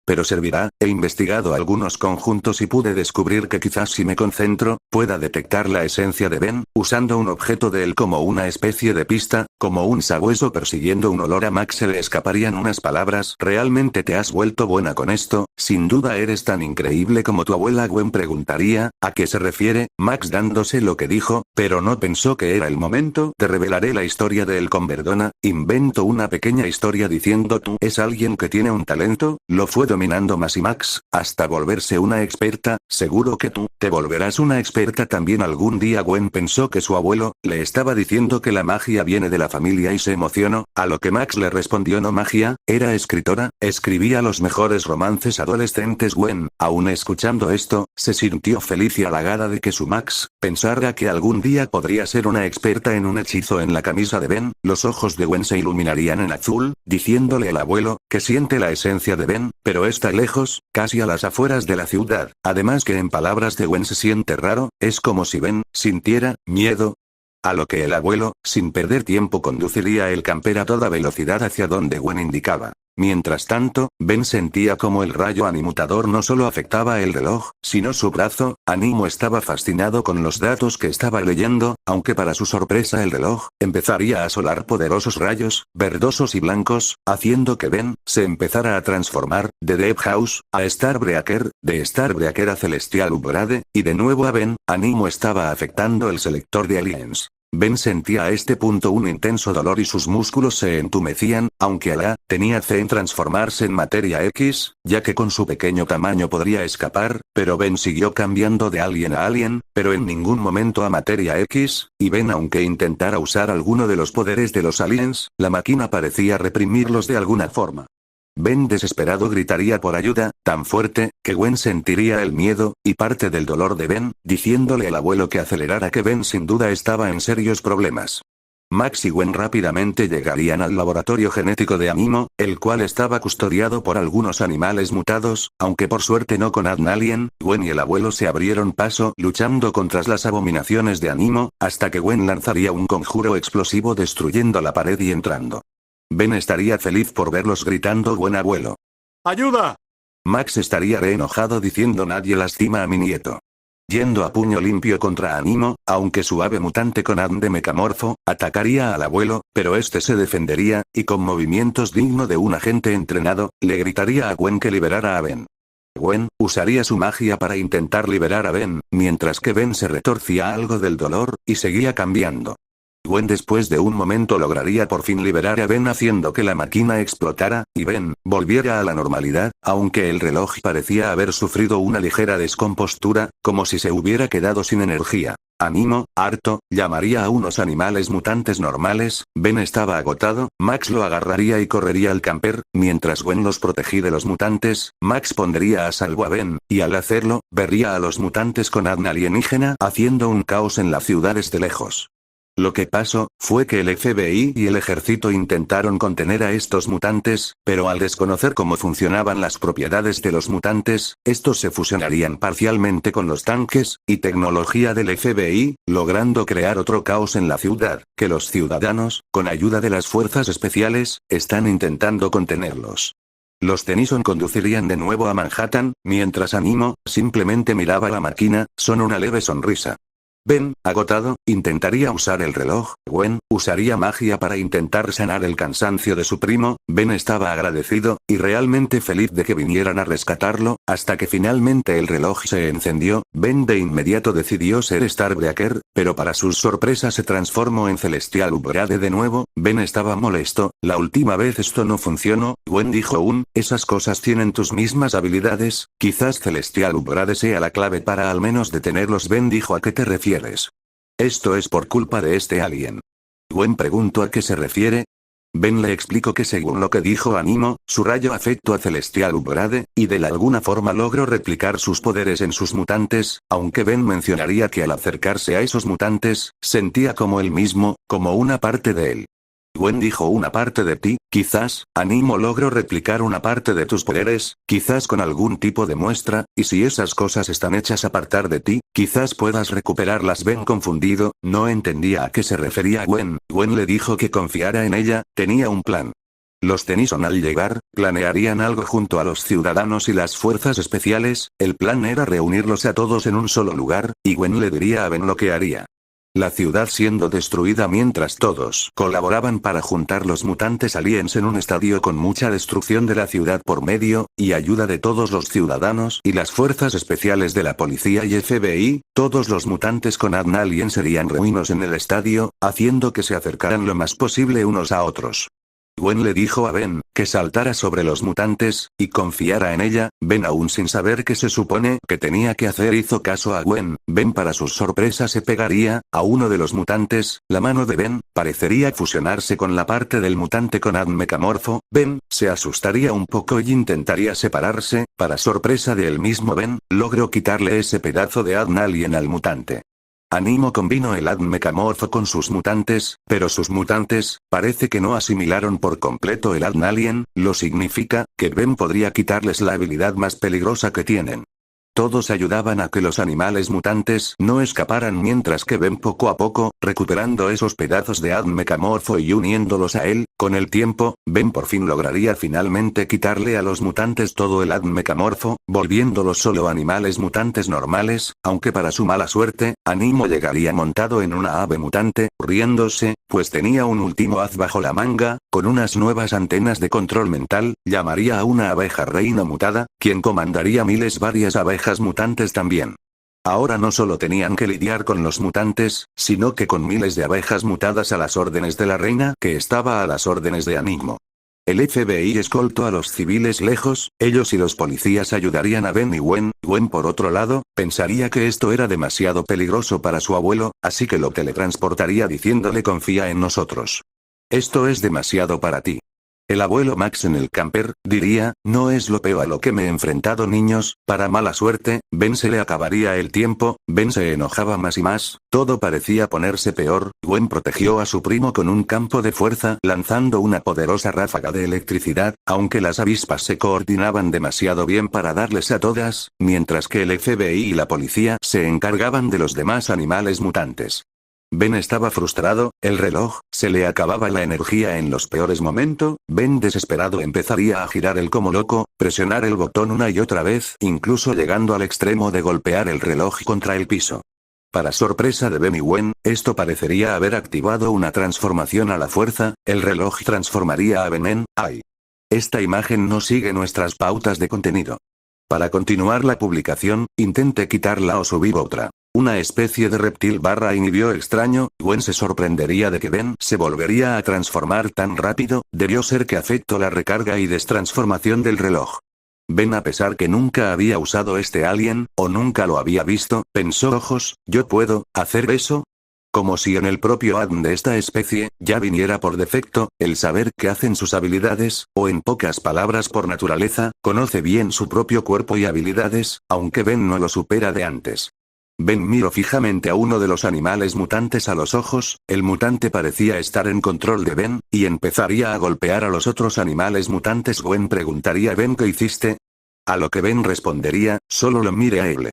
Speaker 1: Pero servirá. He investigado algunos conjuntos y pude descubrir que quizás si me concentro, pueda detectar la esencia de Ben, usando un objeto de él como una especie de pista, como un sabueso persiguiendo un olor. A Max se le escaparían unas palabras: ¿realmente te has vuelto buena con esto? Sin duda eres tan increíble como tu abuela. Gwen preguntaría, ¿a qué se refiere? Max dándose lo que dijo, pero no pensó que era el momento. Te revelaré la historia de él con Verdona. Invento una pequeña historia diciendo: tú es alguien que tiene un talento, lo fue dominando más y Max, hasta volverse una experta. Seguro que tú te volverás una experta también algún día. Gwen pensó que su abuelo le estaba diciendo que la magia viene de la familia y se emocionó, a lo que Max le respondió: no magia, era escritora, escribía los mejores romances adolescentes. Gwen, aún escuchando esto, se sintió feliz y halagada de que su Max pensara que algún día podría ser una experta en un hechizo. En la camisa de Ben, los ojos de Gwen se iluminarían en azul, diciéndole al abuelo que siente la esencia de Ben, pero está lejos, casi a las afueras de la ciudad. Además que en palabras de Gwen se siente raro, es como si Ben sintiera miedo. A lo que el abuelo, sin perder tiempo, conduciría el camper a toda velocidad hacia donde Gwen indicaba. Mientras tanto, Ben sentía como el rayo animutador no solo afectaba el reloj, sino su brazo. Animo estaba fascinado con los datos que estaba leyendo, aunque para su sorpresa el reloj empezaría a solar poderosos rayos, verdosos y blancos, haciendo que Ben se empezara a transformar, de Deep House a Starbreaker, de Starbreaker a Celestial Upgrade, y de nuevo a Ben. Animo estaba afectando el selector de aliens. Ben sentía a este punto un intenso dolor y sus músculos se entumecían, aunque Ala tenía fe en transformarse en materia X, ya que con su pequeño tamaño podría escapar, pero Ben siguió cambiando de alien a alien, pero en ningún momento a materia X, y Ben, aunque intentara usar alguno de los poderes de los aliens, la máquina parecía reprimirlos de alguna forma. Ben desesperado gritaría por ayuda, tan fuerte, que Gwen sentiría el miedo, y parte del dolor de Ben, diciéndole al abuelo que acelerara, que Ben sin duda estaba en serios problemas. Max y Gwen rápidamente llegarían al laboratorio genético de Animo, el cual estaba custodiado por algunos animales mutados, aunque por suerte no con ADN alien. Gwen y el abuelo se abrieron paso luchando contra las abominaciones de Animo, hasta que Gwen lanzaría un conjuro explosivo destruyendo la pared y entrando. Ben estaría feliz por verlos gritando: buen abuelo. ¡Ayuda! Max estaría re enojado diciendo: nadie lastima a mi nieto. Yendo a puño limpio contra Animo, aunque su ave mutante con ADN de mecamorfo, atacaría al abuelo, pero este se defendería, y con movimientos digno de un agente entrenado, le gritaría a Gwen que liberara a Ben. Gwen usaría su magia para intentar liberar a Ben, mientras que Ben se retorcía algo del dolor, y seguía cambiando. Gwen después de un momento lograría por fin liberar a Ben haciendo que la máquina explotara, y Ben volviera a la normalidad, aunque el reloj parecía haber sufrido una ligera descompostura, como si se hubiera quedado sin energía. Animo, harto, llamaría a unos animales mutantes normales. Ben estaba agotado. Max lo agarraría y correría al camper, mientras Gwen los protegía de los mutantes. Max pondría a salvo a Ben, y al hacerlo, vería a los mutantes con ADN alienígena haciendo un caos en la ciudad desde lejos. Lo que pasó fue que el FBI y el ejército intentaron contener a estos mutantes, pero al desconocer cómo funcionaban las propiedades de los mutantes, estos se fusionarían parcialmente con los tanques y tecnología del FBI, logrando crear otro caos en la ciudad, que los ciudadanos, con ayuda de las fuerzas especiales, están intentando contenerlos. Los Tennyson conducirían de nuevo a Manhattan, mientras Animo simplemente miraba la máquina, con una leve sonrisa. Ben, agotado, intentaría usar el reloj. Gwen usaría magia para intentar sanar el cansancio de su primo. Ben estaba agradecido, y realmente feliz de que vinieran a rescatarlo, hasta que finalmente el reloj se encendió. Ben de inmediato decidió ser Starbreaker, pero para su sorpresa se transformó en Celestial Upgrade de nuevo. Ben estaba molesto, la última vez esto no funcionó. Gwen dijo esas cosas tienen tus mismas habilidades, quizás Celestial Upgrade sea la clave para al menos detenerlos. Ben dijo ¿a qué te refieres? Esto es por culpa de este alien. Gwen preguntó ¿a qué se refiere? Ben le explicó que según lo que dijo Animo, su rayo afectó a Celestial Upgrade, y de alguna forma logró replicar sus poderes en sus mutantes, aunque Ben mencionaría que al acercarse a esos mutantes, sentía como él mismo, como una parte de él. Gwen dijo una parte de ti, quizás, Animo logró replicar una parte de tus poderes, quizás con algún tipo de muestra, y si esas cosas están hechas a partir de ti, quizás puedas recuperarlas. Ben confundido, no entendía a qué se refería Gwen. Gwen le dijo que confiara en ella, tenía un plan. Los Tennyson al llegar, planearían algo junto a los ciudadanos y las fuerzas especiales, el plan era reunirlos a todos en un solo lugar, y Gwen le diría a Ben lo que haría. La ciudad siendo destruida mientras todos colaboraban para juntar los mutantes aliens en un estadio con mucha destrucción de la ciudad por medio, y ayuda de todos los ciudadanos y las fuerzas especiales de la policía y FBI, todos los mutantes con ADN alien serían reunidos en el estadio, haciendo que se acercaran lo más posible unos a otros. Gwen le dijo a Ben, que saltara sobre los mutantes, y confiara en ella. Ben aún sin saber qué se supone que tenía que hacer hizo caso a Gwen. Ben para su sorpresa se pegaría a uno de los mutantes, la mano de Ben parecería fusionarse con la parte del mutante con ADN mecamorfo. Ben se asustaría un poco y intentaría separarse, para sorpresa de él mismo Ben, logró quitarle ese pedazo de ADN alien al mutante. Animo combinó el ADN mecamorfo con sus mutantes, pero sus mutantes, parece que no asimilaron por completo el ADN alien, lo significa, que Ben podría quitarles la habilidad más peligrosa que tienen. Todos ayudaban a que los animales mutantes no escaparan mientras que Ben poco a poco, recuperando esos pedazos de ADN mecamorfo y uniéndolos a él. Con el tiempo, Ben por fin lograría finalmente quitarle a los mutantes todo el ADN mecamorfo, volviéndolos solo animales mutantes normales, aunque para su mala suerte, Animo llegaría montado en una ave mutante, riéndose, pues tenía un último haz bajo la manga, con unas nuevas antenas de control mental, llamaría a una abeja reina mutada, quien comandaría varias abejas mutantes también. Ahora no solo tenían que lidiar con los mutantes, sino que con miles de abejas mutadas a las órdenes de la reina que estaba a las órdenes de Animo. El FBI escoltó a los civiles lejos, ellos y los policías ayudarían a Ben y Gwen. Gwen por otro lado, pensaría que esto era demasiado peligroso para su abuelo, así que lo teletransportaría diciéndole confía en nosotros. Esto es demasiado para ti. El abuelo Max en el camper, diría, no es lo peor a lo que me he enfrentado niños, para mala suerte, Ben se le acabaría el tiempo. Ben se enojaba más y más, todo parecía ponerse peor. Gwen protegió a su primo con un campo de fuerza lanzando una poderosa ráfaga de electricidad, aunque las avispas se coordinaban demasiado bien para darles a todas, mientras que el FBI y la policía se encargaban de los demás animales mutantes. Ben estaba frustrado, el reloj, se le acababa la energía en los peores momentos. Ben desesperado empezaría a girar el como loco, presionar el botón una y otra vez, incluso llegando al extremo de golpear el reloj contra el piso. Para sorpresa de Ben y Gwen, esto parecería haber activado una transformación a la fuerza, el reloj transformaría a Ben en ¡ay! Esta imagen no sigue nuestras pautas de contenido. Para continuar la publicación, intente quitarla o subir otra. Una especie de reptil / inhibio extraño. Gwen se sorprendería de que Ben se volvería a transformar tan rápido, debió ser que afectó la recarga y destransformación del reloj. Ben a pesar que nunca había usado este alien, o nunca lo había visto, pensó ojos, ¿yo puedo hacer eso? Como si en el propio ADN de esta especie, ya viniera por defecto, el saber qué hacen sus habilidades, o en pocas palabras por naturaleza, conoce bien su propio cuerpo y habilidades, aunque Ben no lo supera de antes. Ben miró fijamente a uno de los animales mutantes a los ojos, el mutante parecía estar en control de Ben, y empezaría a golpear a los otros animales mutantes. Gwen preguntaría a Ben ¿qué hiciste? A lo que Ben respondería, solo lo miré a él.